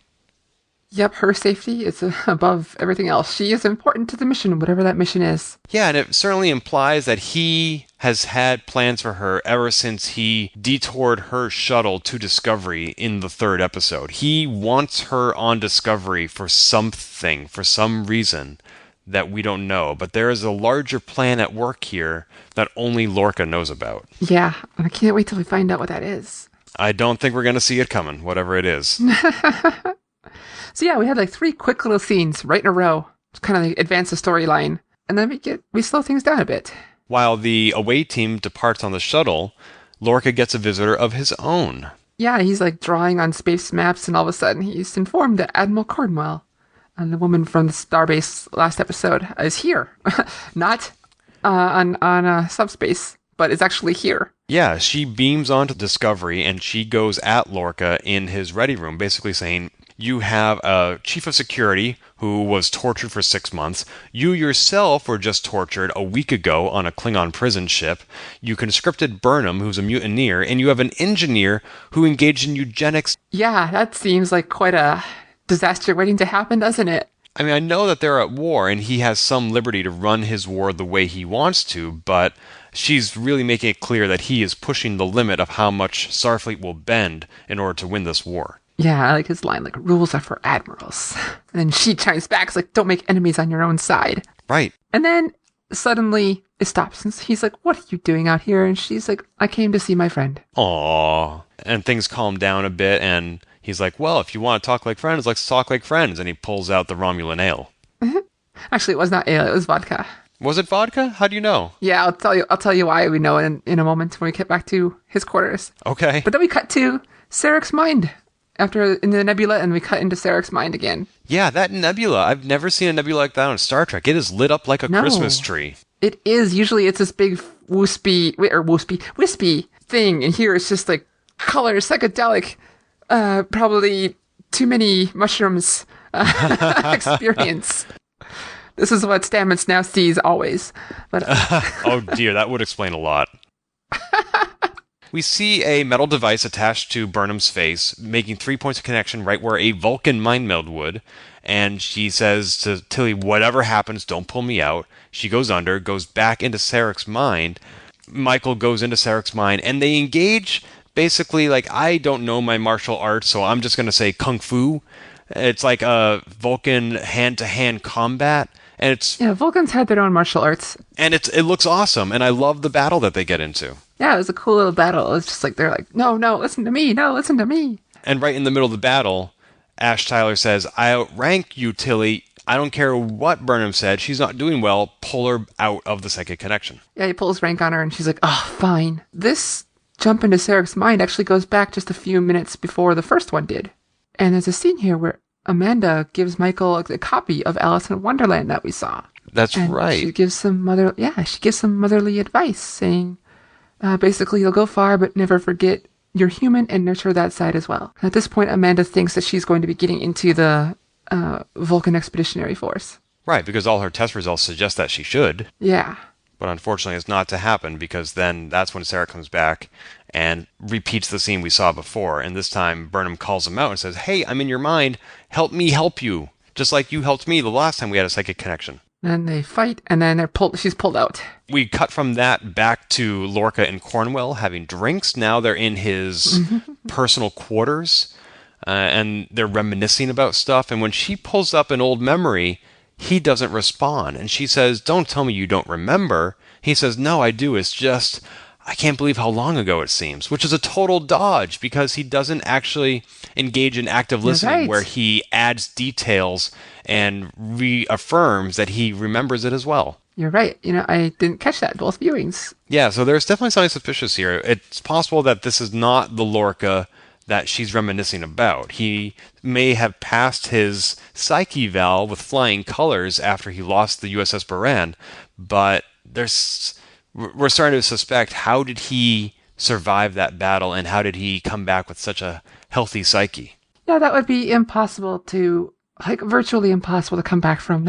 [SPEAKER 2] Yep, her safety is above everything else. She is important to the mission, whatever that mission is.
[SPEAKER 3] Yeah, and it certainly implies that he has had plans for her ever since he detoured her shuttle to Discovery in the 3rd episode. He wants her on Discovery for something, for some reason that we don't know. But there is a larger plan at work here that only Lorca knows about.
[SPEAKER 2] Yeah, and I can't wait till we find out what that is.
[SPEAKER 3] I don't think we're going to see it coming, whatever it is.
[SPEAKER 2] So yeah, we had like 3 quick little scenes right in a row to kind of like advance the storyline. And then we slow things down a bit.
[SPEAKER 3] While the away team departs on the shuttle, Lorca gets a visitor of his own.
[SPEAKER 2] Yeah, he's like drawing on space maps, and all of a sudden he's informed that Admiral Cornwell, and the woman from the Starbase last episode, is here. Not on subspace, but is actually here.
[SPEAKER 3] Yeah, she beams onto Discovery, and she goes at Lorca in his ready room, basically saying, you have a chief of security who was tortured for 6 months. You yourself were just tortured a week ago on a Klingon prison ship. You conscripted Burnham, who's a mutineer, and you have an engineer who engaged in eugenics.
[SPEAKER 2] Yeah, that seems like quite a disaster waiting to happen, doesn't it?
[SPEAKER 3] I mean, I know that they're at war, and he has some liberty to run his war the way he wants to, but she's really making it clear that he is pushing the limit of how much Starfleet will bend in order to win this war.
[SPEAKER 2] Yeah, I like his line, like, rules are for admirals. And then she chimes back, it's like, don't make enemies on your own side.
[SPEAKER 3] Right.
[SPEAKER 2] And then suddenly it stops, and he's like, what are you doing out here? And she's like, I came to see my friend.
[SPEAKER 3] Aww. And things calm down a bit, and he's like, well, if you want to talk like friends, let's talk like friends. And he pulls out the Romulan ale.
[SPEAKER 2] Actually, it was not ale, it was vodka.
[SPEAKER 3] Was it vodka? How do you know?
[SPEAKER 2] Yeah, I'll tell you why we know in a moment when we get back to his quarters.
[SPEAKER 3] Okay.
[SPEAKER 2] But then we cut to Sarek's mind. After in the nebula, and we cut into Sarek's mind again.
[SPEAKER 3] Yeah, that nebula. I've never seen a nebula like that on Star Trek. It is lit up like a Christmas tree.
[SPEAKER 2] It is. Usually it's this big wispy thing, and here it's just like color, psychedelic, probably too many mushrooms experience. This is what Stamets now sees always. But
[SPEAKER 3] oh dear, that would explain a lot. We see a metal device attached to Burnham's face, making 3 points of connection right where a Vulcan mind meld would. And she says to Tilly, whatever happens, don't pull me out. She goes under, goes back into Sarek's mind. Michael goes into Sarek's mind, and they engage basically like, I don't know my martial arts, so I'm just going to say kung fu. It's like a Vulcan hand-to-hand combat. And it's
[SPEAKER 2] Vulcans had their own martial arts.
[SPEAKER 3] And it looks awesome, and I love the battle that they get into.
[SPEAKER 2] Yeah, it was a cool little battle. It was just like, they're like, no, listen to me. No, listen to me.
[SPEAKER 3] And right in the middle of the battle, Ash Tyler says, I outrank you, Tilly. I don't care what Burnham said. She's not doing well. Pull her out of the psychic connection.
[SPEAKER 2] Yeah, he pulls rank on her, and she's like, oh, fine. This jump into Sarek's mind actually goes back just a few minutes before the first one did. And there's a scene here where Amanda gives Michael a copy of Alice in Wonderland that we saw.
[SPEAKER 3] That's
[SPEAKER 2] And
[SPEAKER 3] right.
[SPEAKER 2] She gives some motherly advice, saying, basically, you'll go far, but never forget you're human and nurture that side as well. At this point, Amanda thinks that she's going to be getting into the Vulcan Expeditionary Force.
[SPEAKER 3] Right, because all her test results suggest that she should.
[SPEAKER 2] Yeah.
[SPEAKER 3] But unfortunately, it's not to happen, because then that's when Sarek comes back and repeats the scene we saw before. And this time, Burnham calls him out and says, "Hey, I'm in your mind. Help me help you. Just like you helped me the last time we had a psychic connection."
[SPEAKER 2] Then they fight, and then she's pulled out.
[SPEAKER 3] We cut from that back to Lorca and Cornwell having drinks. Now they're in his personal quarters, and they're reminiscing about stuff. And when she pulls up an old memory, he doesn't respond. And she says, "Don't tell me you don't remember." He says, "No, I do. It's just, I can't believe how long ago it seems," which is a total dodge, because he doesn't actually engage in active listening,
[SPEAKER 2] right.
[SPEAKER 3] where he adds details and reaffirms that he remembers it as well.
[SPEAKER 2] You're right. I didn't catch that in both viewings.
[SPEAKER 3] Yeah, so there's definitely something suspicious here. It's possible that this is not the Lorca that she's reminiscing about. He may have passed his psyche val with flying colors after he lost the USS Buran, but we're starting to suspect, how did he survive that battle, and how did he come back with such a healthy psyche?
[SPEAKER 2] Yeah, that would be impossible virtually impossible to come back from.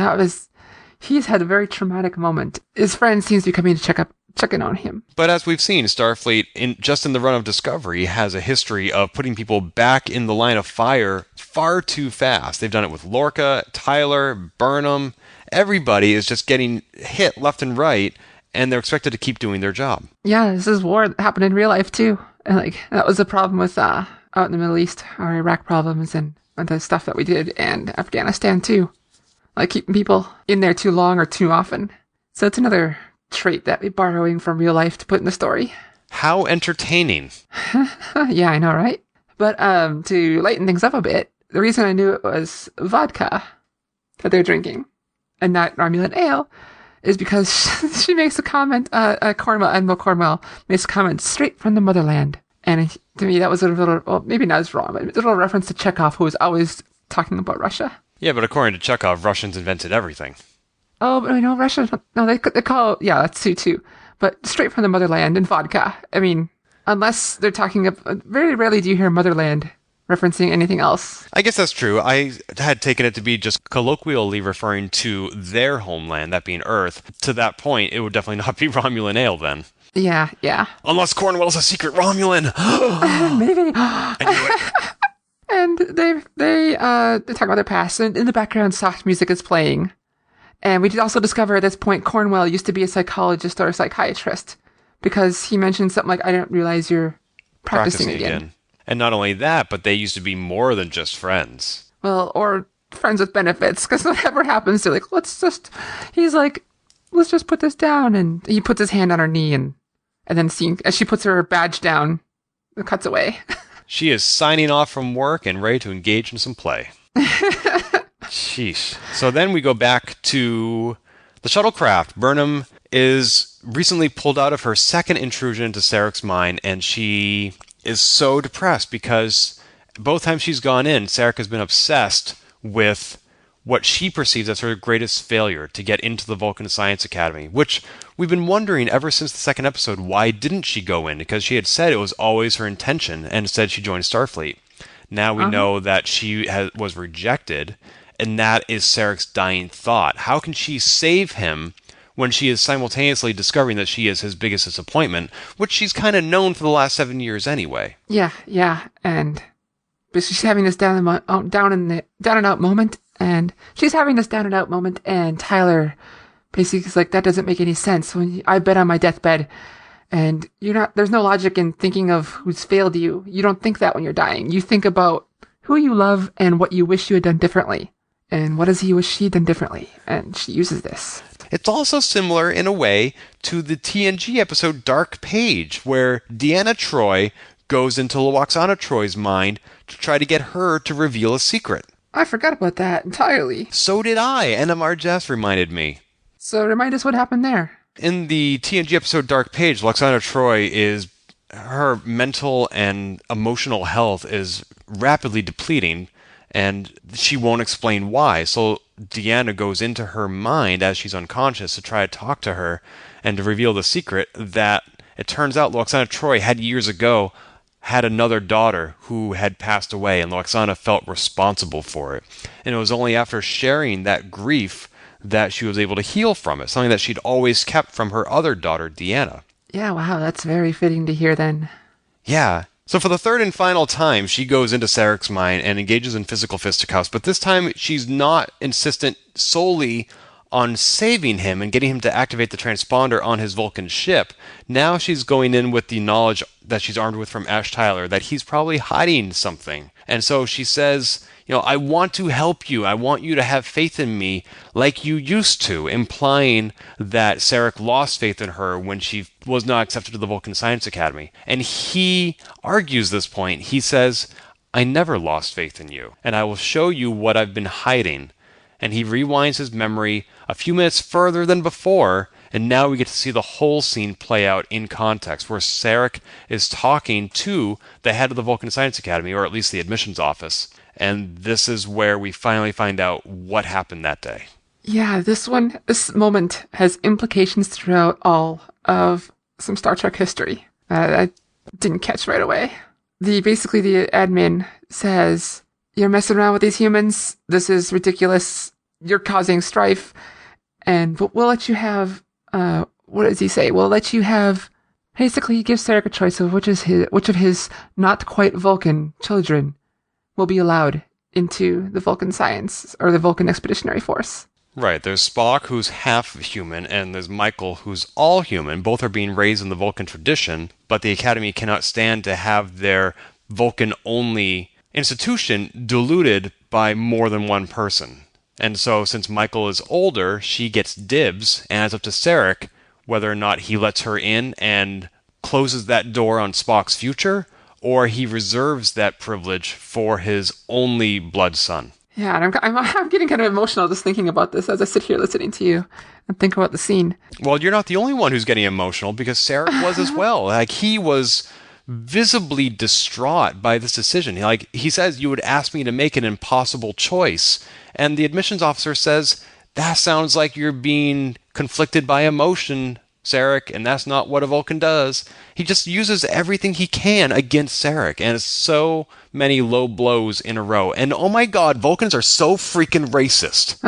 [SPEAKER 2] He's had a very traumatic moment. His friend seems to be coming to check in on him.
[SPEAKER 3] But as we've seen, Starfleet, in the run of Discovery, has a history of putting people back in the line of fire far too fast. They've done it with Lorca, Tyler, Burnham. Everybody is just getting hit left and right, and they're expected to keep doing their job.
[SPEAKER 2] Yeah, this is war that happened in real life too. And that was the problem with out in the Middle East, our Iraq problems, and the stuff that we did, and Afghanistan too. Keeping people in there too long or too often. So it's another trait that we're borrowing from real life to put in the story.
[SPEAKER 3] How entertaining.
[SPEAKER 2] Yeah, I know, right? But to lighten things up a bit, the reason I knew it was vodka that they're drinking and not Romulan ale is because she makes a comment, Admiral Cornwell makes a comment straight from the motherland. And to me, that was a little, well, maybe not as wrong, but a little reference to Chekhov, who was always talking about Russia.
[SPEAKER 3] Yeah, but according to Chekhov, Russians invented everything.
[SPEAKER 2] Oh, but Russia, no, they call, yeah, that's too. But straight from the motherland and vodka. I mean, unless they're talking about, very rarely do you hear motherland referencing anything else.
[SPEAKER 3] I guess that's true. I had taken it to be just colloquially referring to their homeland, that being Earth. To that point, it would definitely not be Romulan ale then.
[SPEAKER 2] Yeah.
[SPEAKER 3] Unless Cornwell's a secret Romulan.
[SPEAKER 2] Maybe.
[SPEAKER 3] I knew it.
[SPEAKER 2] And they talk about their past, and in the background, soft music is playing. And we did also discover at this point, Cornwell used to be a psychologist or a psychiatrist, because he mentioned something like, "I didn't realize you're practicing again."
[SPEAKER 3] And not only that, but they used to be more than just friends.
[SPEAKER 2] Well, or friends with benefits, because whatever happens, they're like, let's just put this down. And he puts his hand on her knee, and then as she puts her badge down, it cuts away.
[SPEAKER 3] She is signing off from work and ready to engage in some play. Sheesh. So then we go back to the shuttlecraft. Burnham is recently pulled out of her second intrusion into Sarek's mind, and she is so depressed because both times she's gone in, Sarek has been obsessed with what she perceives as her greatest failure, to get into the Vulcan Science Academy, which we've been wondering ever since the second episode, why didn't she go in? Because she had said it was always her intention, and instead she joined Starfleet. Now we know that she was rejected, and that is Sarek's dying thought. How can she save him when she is simultaneously discovering that she is his biggest disappointment, which she's kind of known for the last 7 years anyway?
[SPEAKER 2] Yeah, but she's having this down and out moment, and Tyler basically is like, that doesn't make any sense. When I bet on my deathbed, and there's no logic in thinking of who's failed you. You don't think that when you're dying. You think about who you love and what you wish you had done differently. And what does he wish she'd done differently? And she uses this.
[SPEAKER 3] It's also similar in a way to the TNG episode Dark Page, where Deanna Troi goes into Lwaxana Troi's mind to try to get her to reveal a secret.
[SPEAKER 2] I forgot about that entirely.
[SPEAKER 3] So did I. NMR Jess reminded me.
[SPEAKER 2] So remind us what happened there.
[SPEAKER 3] In the TNG episode Dark Page, Lwaxana Troi her mental and emotional health is rapidly depleting, and she won't explain why. So Deanna goes into her mind as she's unconscious to try to talk to her and to reveal the secret that it turns out Loxana Troy had years ago had another daughter who had passed away, and Loxana felt responsible for it. And it was only after sharing that grief that she was able to heal from it, something that she'd always kept from her other daughter, Deanna.
[SPEAKER 2] Yeah, wow, that's very fitting to hear then.
[SPEAKER 3] Yeah. So for the third and final time, she goes into Sarek's mind and engages in physical fisticuffs, but this time she's not insistent solely on saving him and getting him to activate the transponder on his Vulcan ship. Now she's going in with the knowledge that she's armed with from Ash Tyler that he's probably hiding something. And so she says, I want to help you. I want you to have faith in me like you used to, implying that Sarek lost faith in her when she was not accepted to the Vulcan Science Academy. And he argues this point. He says, I never lost faith in you, and I will show you what I've been hiding. And he rewinds his memory a few minutes further than before, and now we get to see the whole scene play out in context, where Sarek is talking to the head of the Vulcan Science Academy, or at least the admissions office. And this is where we finally find out what happened that day.
[SPEAKER 2] Yeah, this moment has implications throughout all of some Star Trek history that I didn't catch right away. Basically the admin says, you're messing around with these humans. This is ridiculous. You're causing strife. And we'll let you have, what does he say? We'll let you have, basically he gives Sarek a choice of which of his not quite Vulcan children will be allowed into the Vulcan science or the Vulcan Expeditionary Force.
[SPEAKER 3] Right, there's Spock, who's half human, and there's Michael, who's all human. Both are being raised in the Vulcan tradition, but the Academy cannot stand to have their Vulcan-only institution diluted by more than one person. And so, since Michael is older, she gets dibs, and it's up to Sarek whether or not he lets her in and closes that door on Spock's future, or he reserves that privilege for his only blood son.
[SPEAKER 2] Yeah, and I'm getting kind of emotional just thinking about this as I sit here listening to you and think about the scene.
[SPEAKER 3] Well, you're not the only one who's getting emotional, because Sarek was as well. Like, he was visibly distraught by this decision. Like, he says, you would ask me to make an impossible choice. And the admissions officer says, that sounds like you're being conflicted by emotion, Sarek, and that's not what a Vulcan does. He just uses everything he can against Sarek, and it's so many low blows in a row. And oh my god, Vulcans are so freaking racist.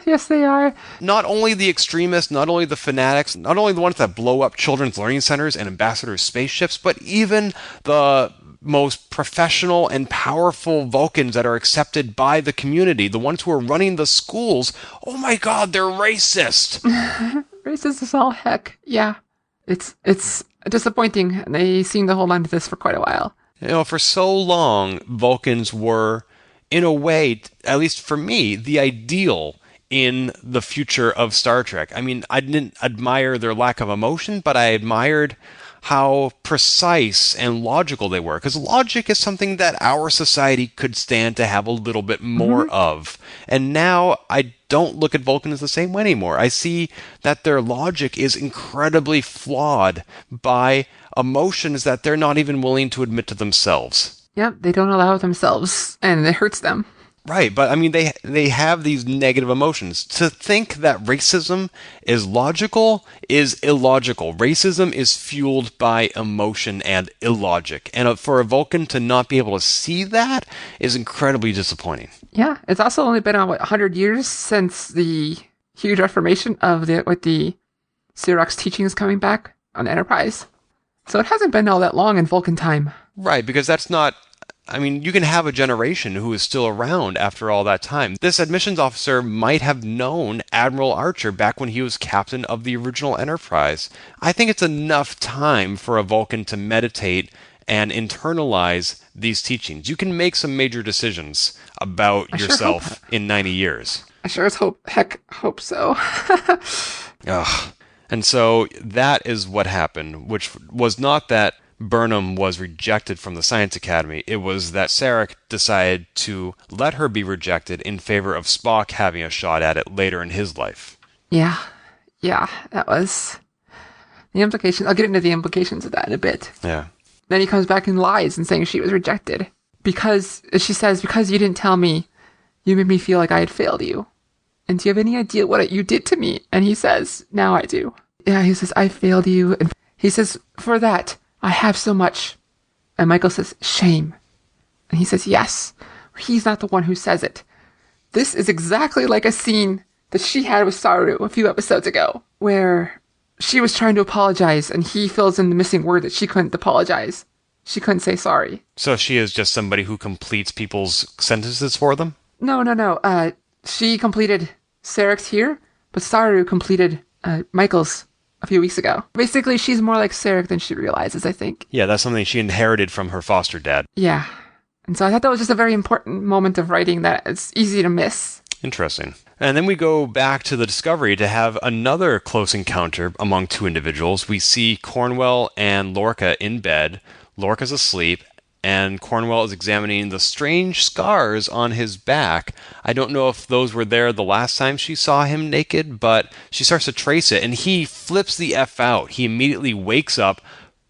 [SPEAKER 2] Yes, they are.
[SPEAKER 3] Not only the extremists, not only the fanatics, not only the ones that blow up children's learning centers and ambassadors' spaceships, but even the most professional and powerful Vulcans that are accepted by the community, the ones who are running the schools. Oh my god, they're racist.
[SPEAKER 2] Racist as all heck. Yeah. It's disappointing. They seem to hold on to this for quite a while.
[SPEAKER 3] For so long, Vulcans were, in a way, at least for me, the ideal in the future of Star Trek. I mean, I didn't admire their lack of emotion, but I admired how precise and logical they were. Because logic is something that our society could stand to have a little bit more of. And now I don't look at Vulcans the same way anymore. I see that their logic is incredibly flawed by emotions that they're not even willing to admit to themselves.
[SPEAKER 2] Yep, they don't allow themselves, and it hurts them.
[SPEAKER 3] Right, but I mean, they have these negative emotions. To think that racism is logical is illogical. Racism is fueled by emotion and illogic. And for a Vulcan to not be able to see that is incredibly disappointing.
[SPEAKER 2] Yeah, it's also only been 100 years since the huge reformation of the Xerox teachings coming back on Enterprise. So it hasn't been all that long in Vulcan time.
[SPEAKER 3] Right, because that's not... I mean, you can have a generation who is still around after all that time. This admissions officer might have known Admiral Archer back when he was captain of the original Enterprise. I think it's enough time for a Vulcan to meditate and internalize these teachings. You can make some major decisions about yourself in 90 years.
[SPEAKER 2] I sure as hope so.
[SPEAKER 3] Ugh. And so that is what happened, which was not that Burnham was rejected from the Science Academy. It was that Sarek decided to let her be rejected in favor of Spock having a shot at it later in his life.
[SPEAKER 2] Yeah, that was the implication. I'll get into the implications of that in a bit.
[SPEAKER 3] Yeah.
[SPEAKER 2] Then he comes back and lies and saying she was rejected. because she says, because you didn't tell me, you made me feel like I had failed you. And do you have any idea what you did to me? And he says, now I do. Yeah, he says, I failed you. And he says, for that, I have so much. And Michael says, shame. And he says, yes. He's not the one who says it. This is exactly like a scene that she had with Saru a few episodes ago, where she was trying to apologize and he fills in the missing word that she couldn't apologize. She couldn't say sorry.
[SPEAKER 3] So she is just somebody who completes people's sentences for them?
[SPEAKER 2] No. She completed Sarek's here, but Saru completed Michael's a few weeks ago. Basically, she's more like Sarek than she realizes, I think.
[SPEAKER 3] Yeah, that's something she inherited from her foster dad.
[SPEAKER 2] Yeah. And so I thought that was just a very important moment of writing that it's easy to miss.
[SPEAKER 3] Interesting. And then we go back to the Discovery to have another close encounter among two individuals. We see Cornwell and Lorca in bed. Lorca's asleep, and Cornwell is examining the strange scars on his back. I don't know if those were there the last time she saw him naked, but she starts to trace it, and he flips the F out. He immediately wakes up,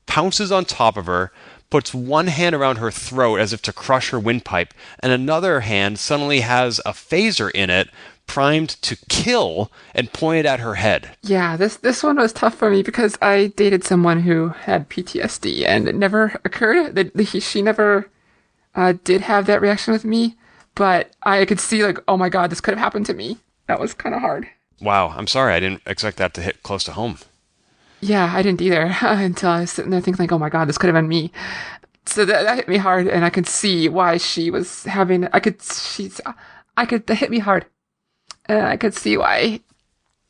[SPEAKER 3] pounces on top of her, puts one hand around her throat as if to crush her windpipe, and another hand suddenly has a phaser in it, primed to kill, and pointed at her head.
[SPEAKER 2] Yeah, this one was tough for me because I dated someone who had PTSD, and it never occurred that she never did have that reaction with me, but I could see like, oh my god, this could have happened to me. That was kind of hard.
[SPEAKER 3] Wow, I'm sorry, I didn't expect that to hit close to home.
[SPEAKER 2] Yeah, I didn't either until I was sitting there thinking like, oh my god, this could have been me. So that hit me hard, and I could see why she was having. That hit me hard. And I could see why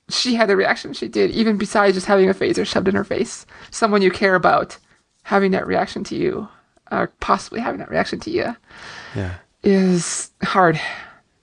[SPEAKER 2] she had the reaction she did, even besides just having a phaser shoved in her face. Someone you care about having that reaction to you, or possibly having that reaction to you, is hard.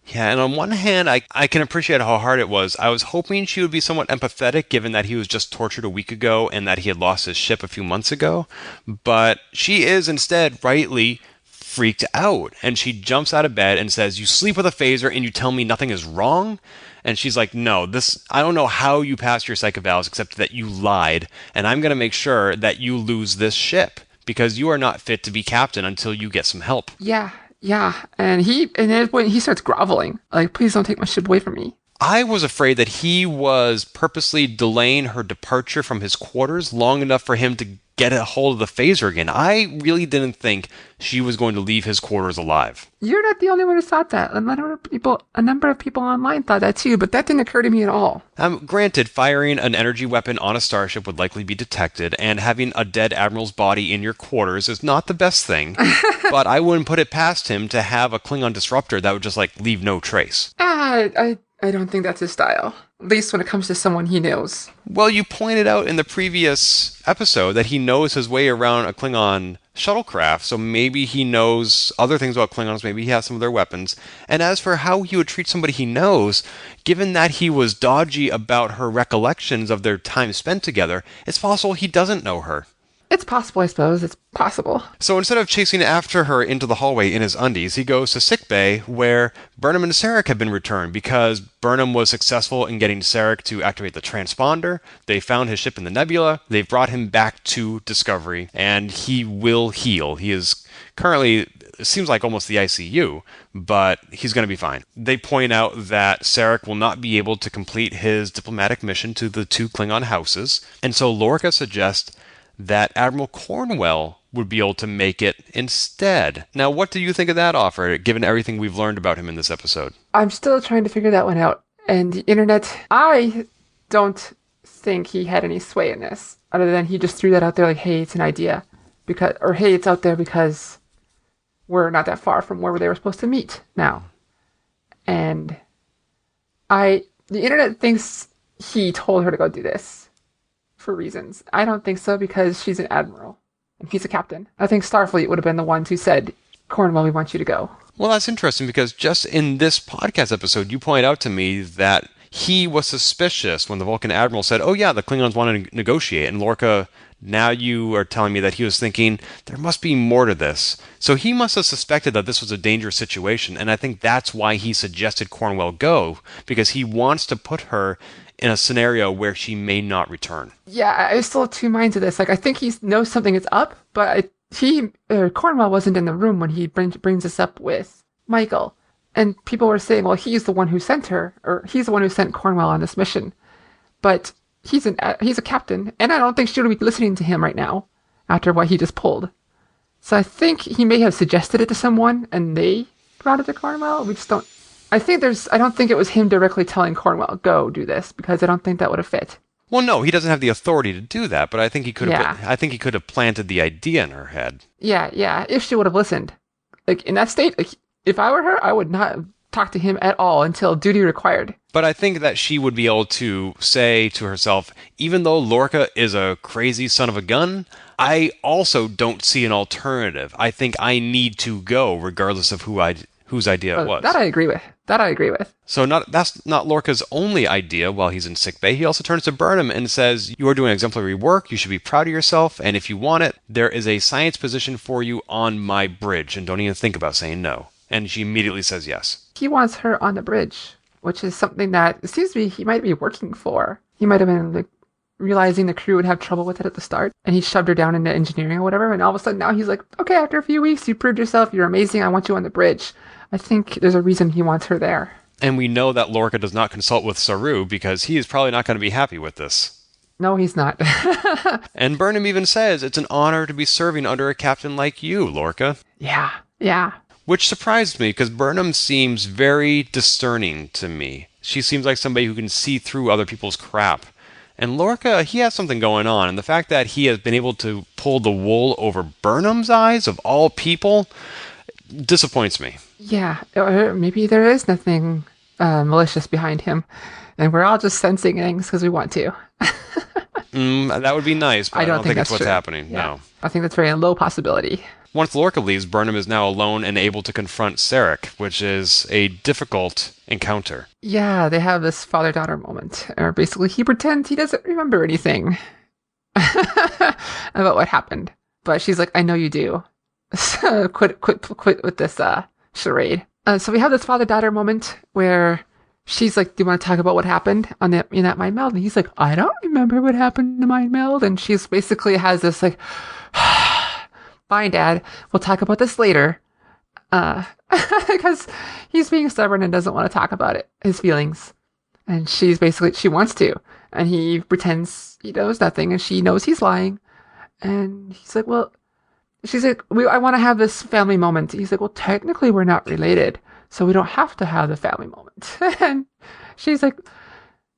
[SPEAKER 3] Yeah, and on one hand, I can appreciate how hard it was. I was hoping she would be somewhat empathetic, given that he was just tortured a week ago and that he had lost his ship a few months ago. But she is instead rightly freaked out, and she jumps out of bed and says, "You sleep with a phaser and you tell me nothing is wrong?" And she's like, "No, I don't know how you passed your psych evals except that you lied, and I'm going to make sure that you lose this ship because you are not fit to be captain until you get some help."
[SPEAKER 2] Yeah. And when he starts groveling, like, please don't take my ship away from me.
[SPEAKER 3] I was afraid that he was purposely delaying her departure from his quarters long enough for him to get a hold of the phaser again. I really didn't think she was going to leave his quarters alive.
[SPEAKER 2] You're not the only one who thought that. A number of people online thought that too, but that didn't occur to me at all.
[SPEAKER 3] Granted, firing an energy weapon on a starship would likely be detected, and having a dead admiral's body in your quarters is not the best thing, but I wouldn't put it past him to have a Klingon disruptor that would just, leave no trace.
[SPEAKER 2] I don't think that's his style. At least when it comes to someone he knows.
[SPEAKER 3] Well, you pointed out in the previous episode that he knows his way around a Klingon shuttlecraft, so maybe he knows other things about Klingons, maybe he has some of their weapons. And as for how he would treat somebody he knows, given that he was dodgy about her recollections of their time spent together, it's possible he doesn't know her.
[SPEAKER 2] It's possible, I suppose. It's possible.
[SPEAKER 3] So instead of chasing after her into the hallway in his undies, he goes to sickbay where Burnham and Sarek have been returned because Burnham was successful in getting Sarek to activate the transponder. They found his ship in the nebula. They've brought him back to Discovery, and he will heal. He is currently, it seems like almost the ICU, but he's going to be fine. They point out that Sarek will not be able to complete his diplomatic mission to the two Klingon houses, and so Lorca suggests that Admiral Cornwell would be able to make it instead. Now, what do you think of that offer, given everything we've learned about him in this episode?
[SPEAKER 2] I'm still trying to figure that one out. And the internet, I don't think he had any sway in this, other than he just threw that out there like, hey, it's an idea. Hey, it's out there because we're not that far from where they were supposed to meet now. And the internet thinks he told her to go do this. For reasons. I don't think so because she's an admiral and he's a captain. I think Starfleet would have been the ones who said, Cornwell, we want you to go.
[SPEAKER 3] Well, that's interesting because just in this podcast episode, you point out to me that he was suspicious when the Vulcan admiral said, oh yeah, the Klingons want to negotiate. And Lorca, now you are telling me that he was thinking, there must be more to this. So he must have suspected that this was a dangerous situation. And I think that's why he suggested Cornwell go, because he wants to put her in a scenario where she may not return.
[SPEAKER 2] Yeah, I still have two minds of this. I think he knows something is up, but Cornwell wasn't in the room when he brings this up with Michael. And people were saying, well, he's the one who sent her, or he's the one who sent Cornwell on this mission. But he's a captain, and I don't think she would be listening to him right now after what he just pulled. So I think he may have suggested it to someone, and they brought it to Cornwell. We just don't. I don't think it was him directly telling Cornwell, go do this, because I don't think that would have fit.
[SPEAKER 3] Well, no, he doesn't have the authority to do that, but I think he could have.
[SPEAKER 2] Yeah.
[SPEAKER 3] I think he could have planted the idea in her head.
[SPEAKER 2] Yeah. If she would have listened, like in that state, like if I were her, I would not talk to him at all until duty required.
[SPEAKER 3] But I think that she would be able to say to herself, even though Lorca is a crazy son of a gun, I also don't see an alternative. I think I need to go, regardless of whose idea it was.
[SPEAKER 2] That I agree with.
[SPEAKER 3] So that's not Lorca's only idea while he's in sickbay. He also turns to Burnham and says, you are doing exemplary work, you should be proud of yourself, and if you want it, there is a science position for you on my bridge, and don't even think about saying no. And she immediately says yes.
[SPEAKER 2] He wants her on the bridge, which is something that it seems to be he might be working for. He might have been like realizing the crew would have trouble with it at the start, and he shoved her down into engineering or whatever, and all of a sudden now he's like, okay, after a few weeks, you proved yourself, you're amazing, I want you on the bridge. I think there's a reason he wants her there.
[SPEAKER 3] And we know that Lorca does not consult with Saru because he is probably not going to be happy with this.
[SPEAKER 2] No, he's not.
[SPEAKER 3] And Burnham even says, it's an honor to be serving under a captain like you, Lorca.
[SPEAKER 2] Yeah.
[SPEAKER 3] Which surprised me because Burnham seems very discerning to me. She seems like somebody who can see through other people's crap. And Lorca, he has something going on. And the fact that he has been able to pull the wool over Burnham's eyes, of all people, disappoints me.
[SPEAKER 2] Yeah, or maybe there is nothing malicious behind him. And we're all just sensing things because we want to.
[SPEAKER 3] That would be nice, but I don't think that's what's
[SPEAKER 2] true.
[SPEAKER 3] happening.
[SPEAKER 2] Yeah.
[SPEAKER 3] No.
[SPEAKER 2] I think that's very low possibility.
[SPEAKER 3] Once Lorca leaves, Burnham is now alone and able to confront Sarek, which is a difficult encounter.
[SPEAKER 2] Yeah, they have this father-daughter moment, or basically he pretends he doesn't remember anything about what happened. But she's like, I know you do. So quit with this charade. So we have this father-daughter moment where she's like, do you want to talk about what happened in that mind meld? And he's like, I don't remember what happened in the mind meld. And she's basically has this like, fine, Dad, we'll talk about this later. Because he's being stubborn and doesn't want to talk about it, his feelings. And she wants to. And he pretends he knows nothing, and she knows he's lying. And he's like, well, she's like, I want to have this family moment. He's like, well, technically we're not related, so we don't have to have the family moment. And she's like,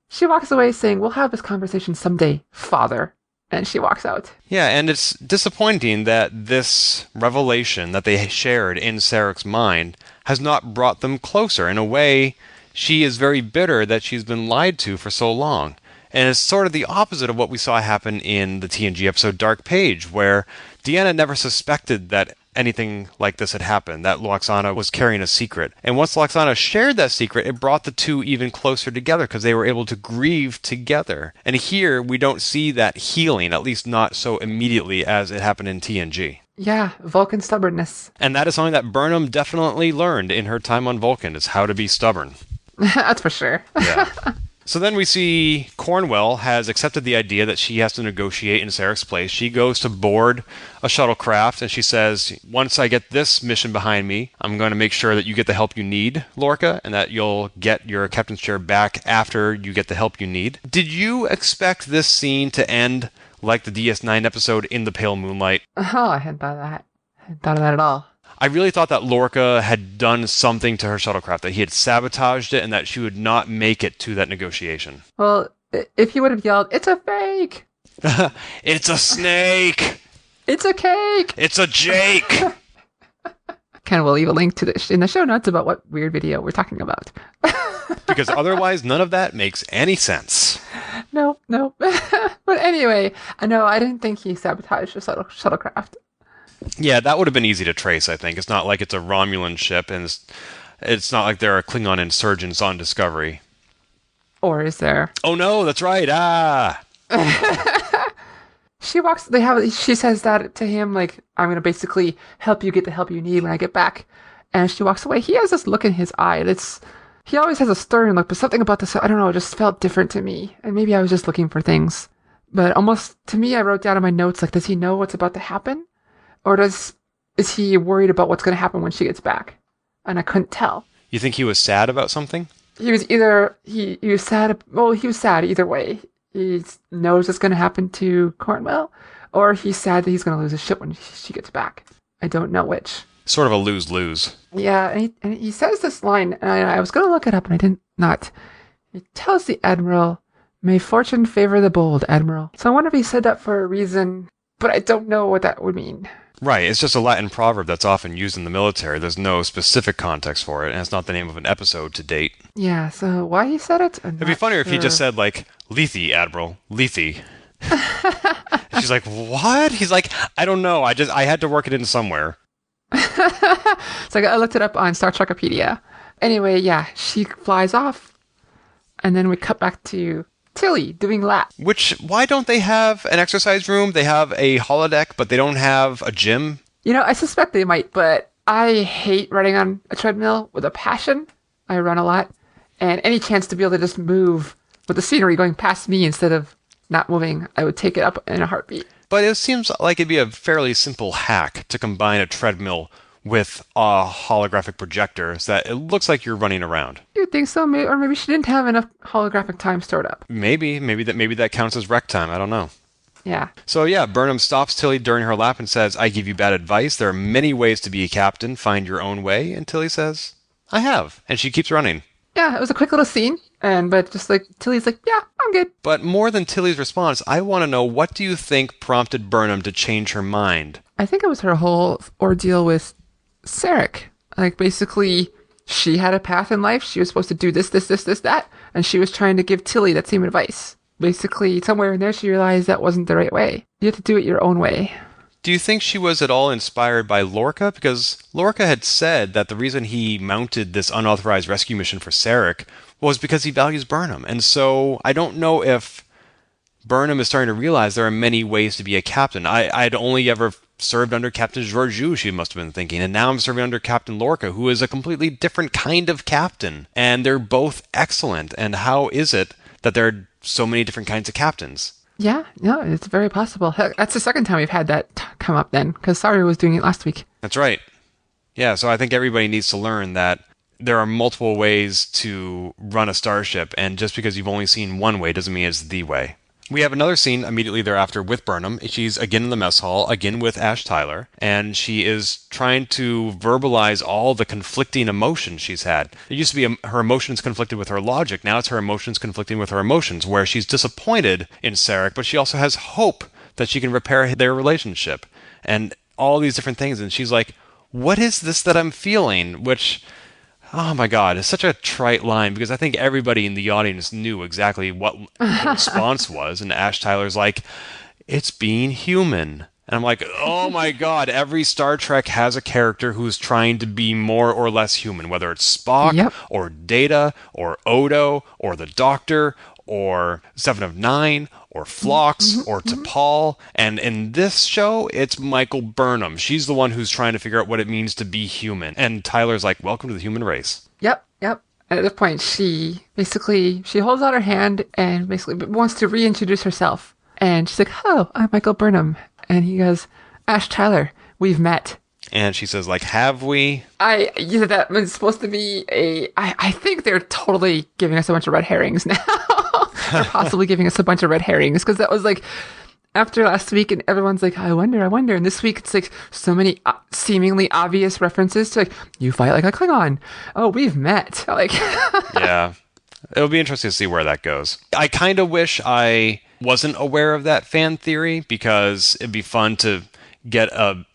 [SPEAKER 2] she walks away saying, we'll have this conversation someday, Father. And she walks out.
[SPEAKER 3] Yeah, and it's disappointing that this revelation that they shared in Sarek's mind has not brought them closer. In a way, she is very bitter that she's been lied to for so long. And it's sort of the opposite of what we saw happen in the TNG episode Dark Page, where Deanna never suspected that anything like this had happened, that Lwaxana was carrying a secret. And once Lwaxana shared that secret, it brought the two even closer together because they were able to grieve together. And here, we don't see that healing, at least not so immediately as it happened in TNG.
[SPEAKER 2] Yeah, Vulcan stubbornness.
[SPEAKER 3] And that is something that Burnham definitely learned in her time on Vulcan, is how to be stubborn.
[SPEAKER 2] That's for sure.
[SPEAKER 3] Yeah. So then we see Cornwell has accepted the idea that she has to negotiate in Sarek's place. She goes to board a shuttlecraft and she says, once I get this mission behind me, I'm going to make sure that you get the help you need, Lorca, and that you'll get your captain's chair back after you get the help you need. Did you expect this scene to end like the DS9 episode In the Pale Moonlight?
[SPEAKER 2] Oh, I hadn't thought of that. I hadn't thought of that at all.
[SPEAKER 3] I really thought that Lorca had done something to her shuttlecraft, that he had sabotaged it and that she would not make it to that negotiation.
[SPEAKER 2] Well, if he would have yelled, it's a fake!
[SPEAKER 3] It's a snake!
[SPEAKER 2] It's a cake!
[SPEAKER 3] It's a Jake!
[SPEAKER 2] Ken will leave a link to this in the show notes about what weird video we're talking about.
[SPEAKER 3] Because otherwise, none of that makes any sense.
[SPEAKER 2] No. But anyway, I didn't think he sabotaged the shuttlecraft.
[SPEAKER 3] Yeah, that would have been easy to trace, I think. It's not like it's a Romulan ship, and it's not like there are Klingon insurgents on Discovery.
[SPEAKER 2] Or is there?
[SPEAKER 3] Oh no, that's right.
[SPEAKER 2] She says that to him, like, I'm going to basically help you get the help you need when I get back. And she walks away. He has this look in his eye. He always has a stern look, but something about this, I don't know, it just felt different to me. And maybe I was just looking for things. But almost, to me, I wrote down in my notes, like, does he know what's about to happen? Or is he worried about what's going to happen when she gets back? And I couldn't tell.
[SPEAKER 3] You think he was sad about something?
[SPEAKER 2] He was either he was sad. Well, he was sad either way. He knows what's going to happen to Cornwell, or he's sad that he's going to lose his ship when she gets back. I don't know which.
[SPEAKER 3] Sort of a lose-lose.
[SPEAKER 2] Yeah, and he says this line, and I was going to look it up, and I didn't not. He tells the Admiral, "May fortune favor the bold, Admiral." So I wonder if he said that for a reason, but I don't know what that would mean.
[SPEAKER 3] Right, it's just a Latin proverb that's often used in the military. There's no specific context for it, and it's not the name of an episode to date.
[SPEAKER 2] Yeah, so why he said it?
[SPEAKER 3] It'd be funnier if he just said, like, Lethe, Admiral, Lethe. She's like, what? He's like, I don't know. I had to work it in somewhere.
[SPEAKER 2] So I looked it up on Star Trekipedia. Anyway, yeah, she flies off, and then we cut back to Tilly doing laps.
[SPEAKER 3] Why don't they have an exercise room? They have a holodeck, but they don't have a gym.
[SPEAKER 2] You know, I suspect they might, but I hate running on a treadmill with a passion. I run a lot, and any chance to be able to just move with the scenery going past me instead of not moving, I would take it up in a heartbeat.
[SPEAKER 3] But it seems like it'd be a fairly simple hack to combine a treadmill with a holographic projector so that it looks like you're running around.
[SPEAKER 2] You think so? Or maybe she didn't have enough holographic time stored up.
[SPEAKER 3] Maybe that counts as rec time. I don't know.
[SPEAKER 2] Yeah.
[SPEAKER 3] So yeah, Burnham stops Tilly during her lap and says, "I give you bad advice. There are many ways to be a captain. Find your own way." And Tilly says, "I have." And she keeps running.
[SPEAKER 2] Yeah, it was a quick little scene, but just like Tilly's like, "Yeah, I'm good."
[SPEAKER 3] But more than Tilly's response, I want to know, what do you think prompted Burnham to change her mind?
[SPEAKER 2] I think it was her whole ordeal with Sarek. Like, basically, she had a path in life. She was supposed to do this, that, and she was trying to give Tilly that same advice. Basically, somewhere in there, she realized that wasn't the right way. You have to do it your own way.
[SPEAKER 3] Do you think she was at all inspired by Lorca? Because Lorca had said that the reason he mounted this unauthorized rescue mission for Sarek was because he values Burnham. And so I don't know if Burnham is starting to realize there are many ways to be a captain. I'd only ever served under Captain Georgiou, she must have been thinking, and now I'm serving under Captain Lorca, who is a completely different kind of captain. And they're both excellent. And how is it that there are so many different kinds of captains?
[SPEAKER 2] Yeah, no, it's very possible. Heck, that's the second time we've had that come up then, because Sari was doing it last week.
[SPEAKER 3] That's right. Yeah, so I think everybody needs to learn that there are multiple ways to run a starship, and just because you've only seen one way doesn't mean it's the way. We have another scene immediately thereafter with Burnham. She's again in the mess hall, again with Ash Tyler, and she is trying to verbalize all the conflicting emotions she's had. It used to be her emotions conflicted with her logic. Now it's her emotions conflicting with her emotions, where she's disappointed in Sarek, but she also has hope that she can repair their relationship, and all these different things. And she's like, what is this that I'm feeling? Which, oh my God, it's such a trite line, because I think everybody in the audience knew exactly what the response was. And Ash Tyler's like, it's being human. And I'm like, oh my God, every Star Trek has a character who's trying to be more or less human, whether it's Spock or Data or Odo or the Doctor or Seven of Nine or Phlox or T'Pol. And in this show, it's Michael Burnham. She's the one who's trying to figure out what it means to be human. And Tyler's like, welcome to the human race.
[SPEAKER 2] Yep. And at this point, she holds out her hand and basically wants to reintroduce herself. And she's like, hello, I'm Michael Burnham. And he goes, Ash Tyler, we've met.
[SPEAKER 3] And she says, like, have we?
[SPEAKER 2] That was supposed to be I think they're totally giving us a bunch of red herrings now. Or possibly giving us a bunch of red herrings. Because that was like, after last week, and everyone's like, I wonder. And this week, it's like so many seemingly obvious references to, like, you fight like a Klingon. Oh, we've met. Like,
[SPEAKER 3] yeah. It'll be interesting to see where that goes. I kind of wish I wasn't aware of that fan theory, because it'd be fun to get a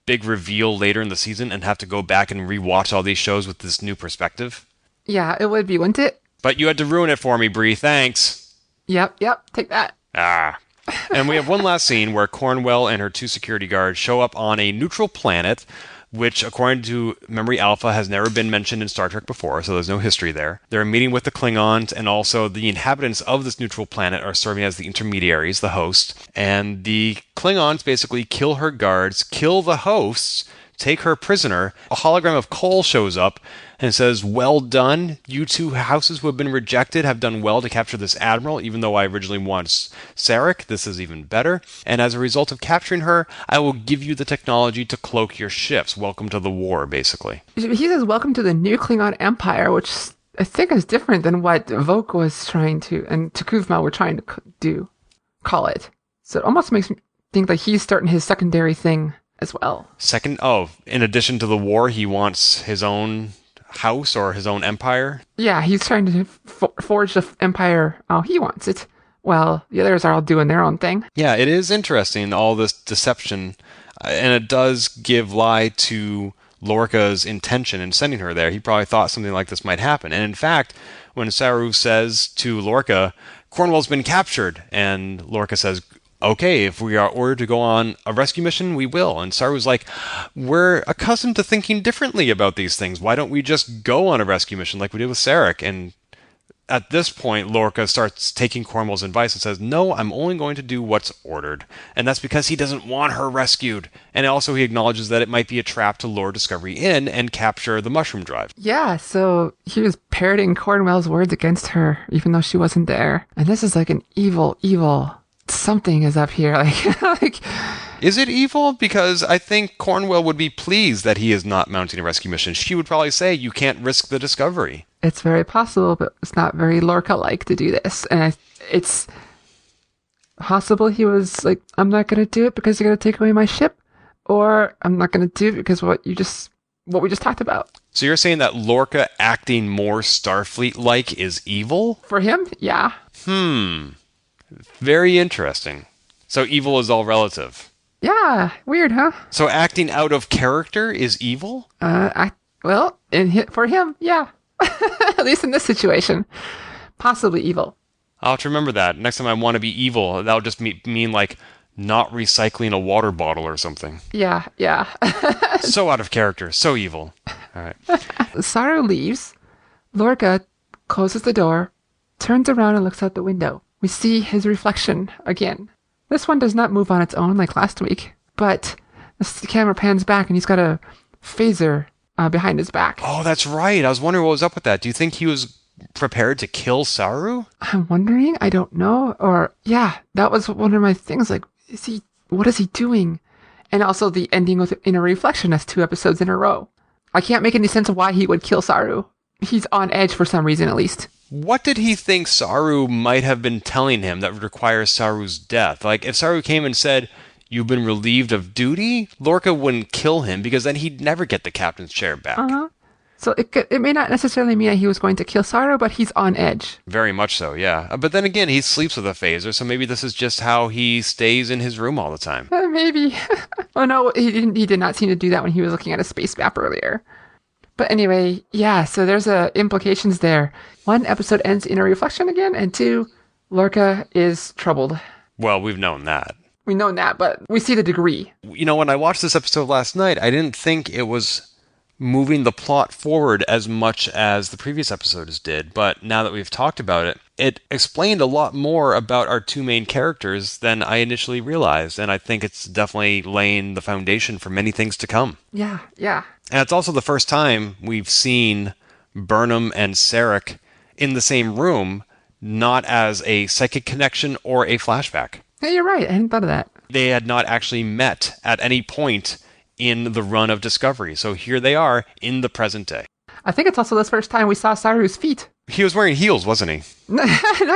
[SPEAKER 3] big reveal later in the season and have to go back and rewatch all these shows with this new perspective.
[SPEAKER 2] Yeah, it would be, wouldn't it?
[SPEAKER 3] But you had to ruin it for me, Bree. Thanks.
[SPEAKER 2] Yep. Take that.
[SPEAKER 3] And we have one last scene where Cornwell and her two security guards show up on a neutral planet, which, according to Memory Alpha, has never been mentioned in Star Trek before, so there's no history there. They're meeting with the Klingons, and also the inhabitants of this neutral planet are serving as the intermediaries, the host. And the Klingons basically kill her guards, kill the hosts, take her prisoner. A hologram of Cole shows up and says, "Well done. You two houses who have been rejected have done well to capture this admiral, even though I originally wanted Sarek. This is even better. And as a result of capturing her, I will give you the technology to cloak your ships. Welcome to the war," basically.
[SPEAKER 2] He says, "Welcome to the new Klingon Empire," which I think is different than what Vogue was trying to, and Takuvma were trying to call it. So it almost makes me think that he's starting his secondary thing as well.
[SPEAKER 3] In addition to the war, he wants his own house or his own empire?
[SPEAKER 2] Yeah, he's trying to forge the empire how he wants it. Well, the others are all doing their own thing.
[SPEAKER 3] Yeah, it is interesting, all this deception. And it does give lie to Lorca's intention in sending her there. He probably thought something like this might happen. And in fact, when Saru says to Lorca, "Cornwell's been captured," and Lorca says, "Okay, if we are ordered to go on a rescue mission, we will." And Saru's like, "We're accustomed to thinking differently about these things. Why don't we just go on a rescue mission like we did with Sarek?" And at this point, Lorca starts taking Cornwell's advice and says, "No, I'm only going to do what's ordered." And that's because he doesn't want her rescued. And also he acknowledges that it might be a trap to lure Discovery in and capture the mushroom drive.
[SPEAKER 2] Yeah, so he was parroting Cornwell's words against her, even though she wasn't there. And this is like an evil something is up here. Like,
[SPEAKER 3] is it evil? Because I think Cornwell would be pleased that he is not mounting a rescue mission. She would probably say, "You can't risk the Discovery."
[SPEAKER 2] It's very possible, but it's not very Lorca-like to do this. And it's possible he was like, "I'm not going to do it because you're going to take away my ship," or "I'm not going to do it because what we just talked about."
[SPEAKER 3] So you're saying that Lorca acting more Starfleet-like is evil?
[SPEAKER 2] For him, yeah.
[SPEAKER 3] Very interesting. So evil is all relative.
[SPEAKER 2] Yeah, weird, huh?
[SPEAKER 3] So acting out of character is evil?
[SPEAKER 2] For him, yeah. At least in this situation. Possibly evil.
[SPEAKER 3] I'll have to remember that. Next time I want to be evil, that'll just mean like not recycling a water bottle or something.
[SPEAKER 2] Yeah.
[SPEAKER 3] So out of character. So evil. All right.
[SPEAKER 2] Saru leaves. Lorca closes the door, turns around and looks out the window. We see his reflection again. This one does not move on its own like last week, but the camera pans back and he's got a phaser behind his back.
[SPEAKER 3] Oh, that's right. I was wondering what was up with that. Do you think he was prepared to kill Saru?
[SPEAKER 2] I'm wondering. I don't know. Or, yeah, that was one of my things. Like, what is he doing? And also the ending with in a reflection. That's 2 episodes in a row. I can't make any sense of why he would kill Saru. He's on edge for some reason, at least.
[SPEAKER 3] What did he think Saru might have been telling him that would require Saru's death? Like, if Saru came and said, "You've been relieved of duty," Lorca wouldn't kill him because then he'd never get the captain's chair back.
[SPEAKER 2] So it may not necessarily mean that he was going to kill Saru, but he's on edge.
[SPEAKER 3] Very much so, yeah. But then again, he sleeps with a phaser, so maybe this is just how he stays in his room all the time.
[SPEAKER 2] Maybe. Oh no, he didn't. He did not seem to do that when he was looking at a space map earlier. But anyway, yeah, so there's implications there. 1, episode ends in a reflection again, and 2, Lorca is troubled.
[SPEAKER 3] Well, we've known that.
[SPEAKER 2] We know that, but we see the degree.
[SPEAKER 3] You know, when I watched this episode last night, I didn't think it was moving the plot forward as much as the previous episodes did. But now that we've talked about it, it explained a lot more about our 2 main characters than I initially realized. And I think it's definitely laying the foundation for many things to come.
[SPEAKER 2] Yeah.
[SPEAKER 3] And it's also the first time we've seen Burnham and Sarek in the same room, not as a psychic connection or a flashback.
[SPEAKER 2] Hey, you're right. I hadn't thought of that.
[SPEAKER 3] They had not actually met at any point in the run of Discovery. So here they are in the present day.
[SPEAKER 2] I think it's also the first time we saw Saru's feet.
[SPEAKER 3] He was wearing heels, wasn't he?
[SPEAKER 2] No,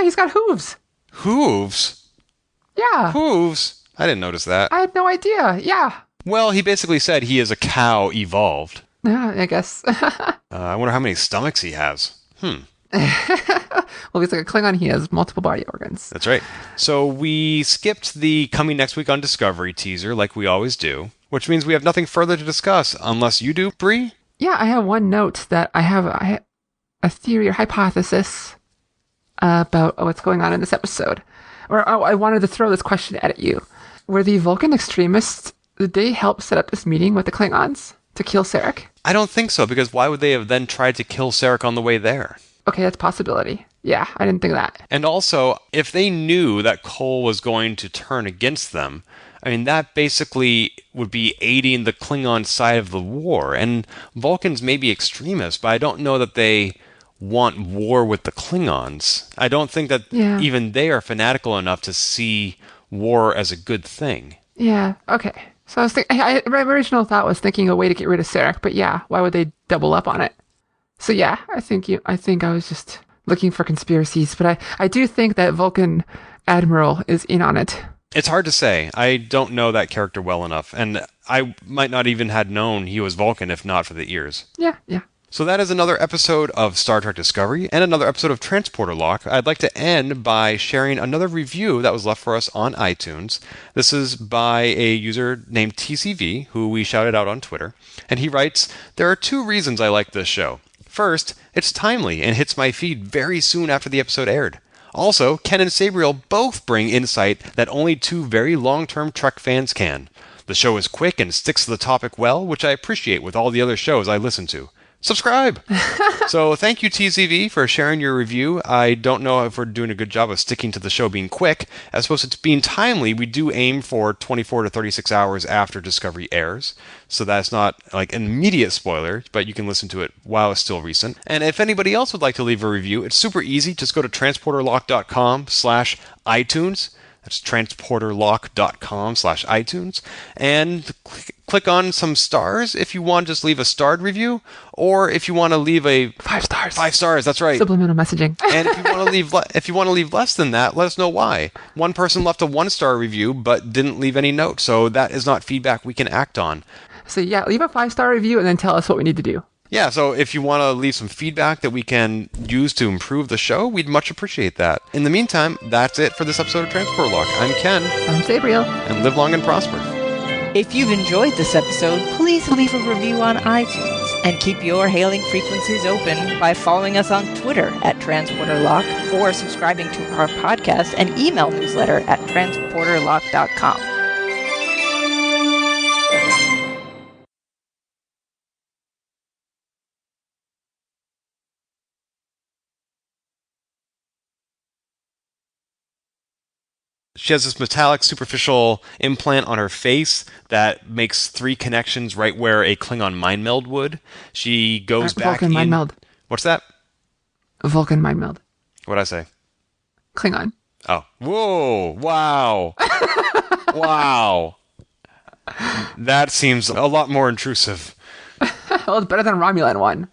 [SPEAKER 2] he's got hooves.
[SPEAKER 3] Hooves?
[SPEAKER 2] Yeah.
[SPEAKER 3] Hooves? I didn't notice that.
[SPEAKER 2] I had no idea. Yeah.
[SPEAKER 3] Well, he basically said he is a cow evolved.
[SPEAKER 2] Yeah, I guess.
[SPEAKER 3] I wonder how many stomachs he has.
[SPEAKER 2] Well, he's like a Klingon. He has multiple body organs.
[SPEAKER 3] That's right. So we skipped the coming next week on Discovery teaser, like we always do, which means we have nothing further to discuss, unless you do, Bree?
[SPEAKER 2] Yeah, I have one note that I have a theory or hypothesis about what's going on in this episode. Or I wanted to throw this question at you. Were the Vulcan extremists, did they help set up this meeting with the Klingons to kill Sarek?
[SPEAKER 3] I don't think so, because why would they have then tried to kill Sarek on the way there?
[SPEAKER 2] Okay, that's a possibility. Yeah, I didn't think of that.
[SPEAKER 3] And also, if they knew that Cole was going to turn against them, I mean, that basically would be aiding the Klingon side of the war. And Vulcans may be extremists, but I don't know that they want war with the Klingons. I don't think that
[SPEAKER 2] Yeah.
[SPEAKER 3] even they are fanatical enough to see war as a good thing.
[SPEAKER 2] Yeah. Okay. So I was my original thought was thinking a way to get rid of Sarek, but yeah, why would they double up on it? So yeah, I think I was just looking for conspiracies, but I do think that Vulcan Admiral is in on it.
[SPEAKER 3] It's hard to say. I don't know that character well enough, and I might not even had known he was Vulcan if not for the ears.
[SPEAKER 2] Yeah. Yeah.
[SPEAKER 3] So that is another episode of Star Trek Discovery and another episode of Transporter Lock. I'd like to end by sharing another review that was left for us on iTunes. This is by a user named TCV, who we shouted out on Twitter. And he writes, "There are 2 reasons I like this show. First, it's timely and hits my feed very soon after the episode aired. Also, Ken and Sabriel both bring insight that only 2 very long-term Trek fans can. The show is quick and sticks to the topic well, which I appreciate with all the other shows I listen to. Subscribe!" So thank you, TCV, for sharing your review. I don't know if we're doing a good job of sticking to the show being quick. As opposed to being timely, we do aim for 24 to 36 hours after Discovery airs. So that's not like an immediate spoiler, but you can listen to it while it's still recent. And if anybody else would like to leave a review, it's super easy. Just go to transporterlock.com/iTunes. That's transporterlock.com/iTunes. And click on some stars if you want to just leave a starred review, or if you want to leave a
[SPEAKER 2] 5 stars.
[SPEAKER 3] 5 stars, that's right.
[SPEAKER 2] Subliminal messaging.
[SPEAKER 3] And if you want to leave less than that, let us know why. One person left a 1-star review but didn't leave any note, so that is not feedback we can act on.
[SPEAKER 2] So yeah, leave a 5-star review and then tell us what we need to do.
[SPEAKER 3] Yeah, so if you want to leave some feedback that we can use to improve the show, we'd much appreciate that. In the meantime, that's it for this episode of Transport Lock. I'm Ken,
[SPEAKER 2] I'm Sabriel.
[SPEAKER 3] and live long and prosper.
[SPEAKER 1] If you've enjoyed this episode, please leave a review on iTunes and keep your hailing frequencies open by following us on Twitter at TransporterLock or subscribing to our podcast and email newsletter at transporterlock.com.
[SPEAKER 3] She has this metallic superficial implant on her face that makes 3 connections right where a Klingon mind meld would. She goes back
[SPEAKER 2] Vulcan mind meld.
[SPEAKER 3] What's that?
[SPEAKER 2] Vulcan mind meld.
[SPEAKER 3] What'd I say?
[SPEAKER 2] Klingon.
[SPEAKER 3] Oh. Whoa. Wow. Wow. That seems a lot more intrusive.
[SPEAKER 2] Well, it's better than Romulan one.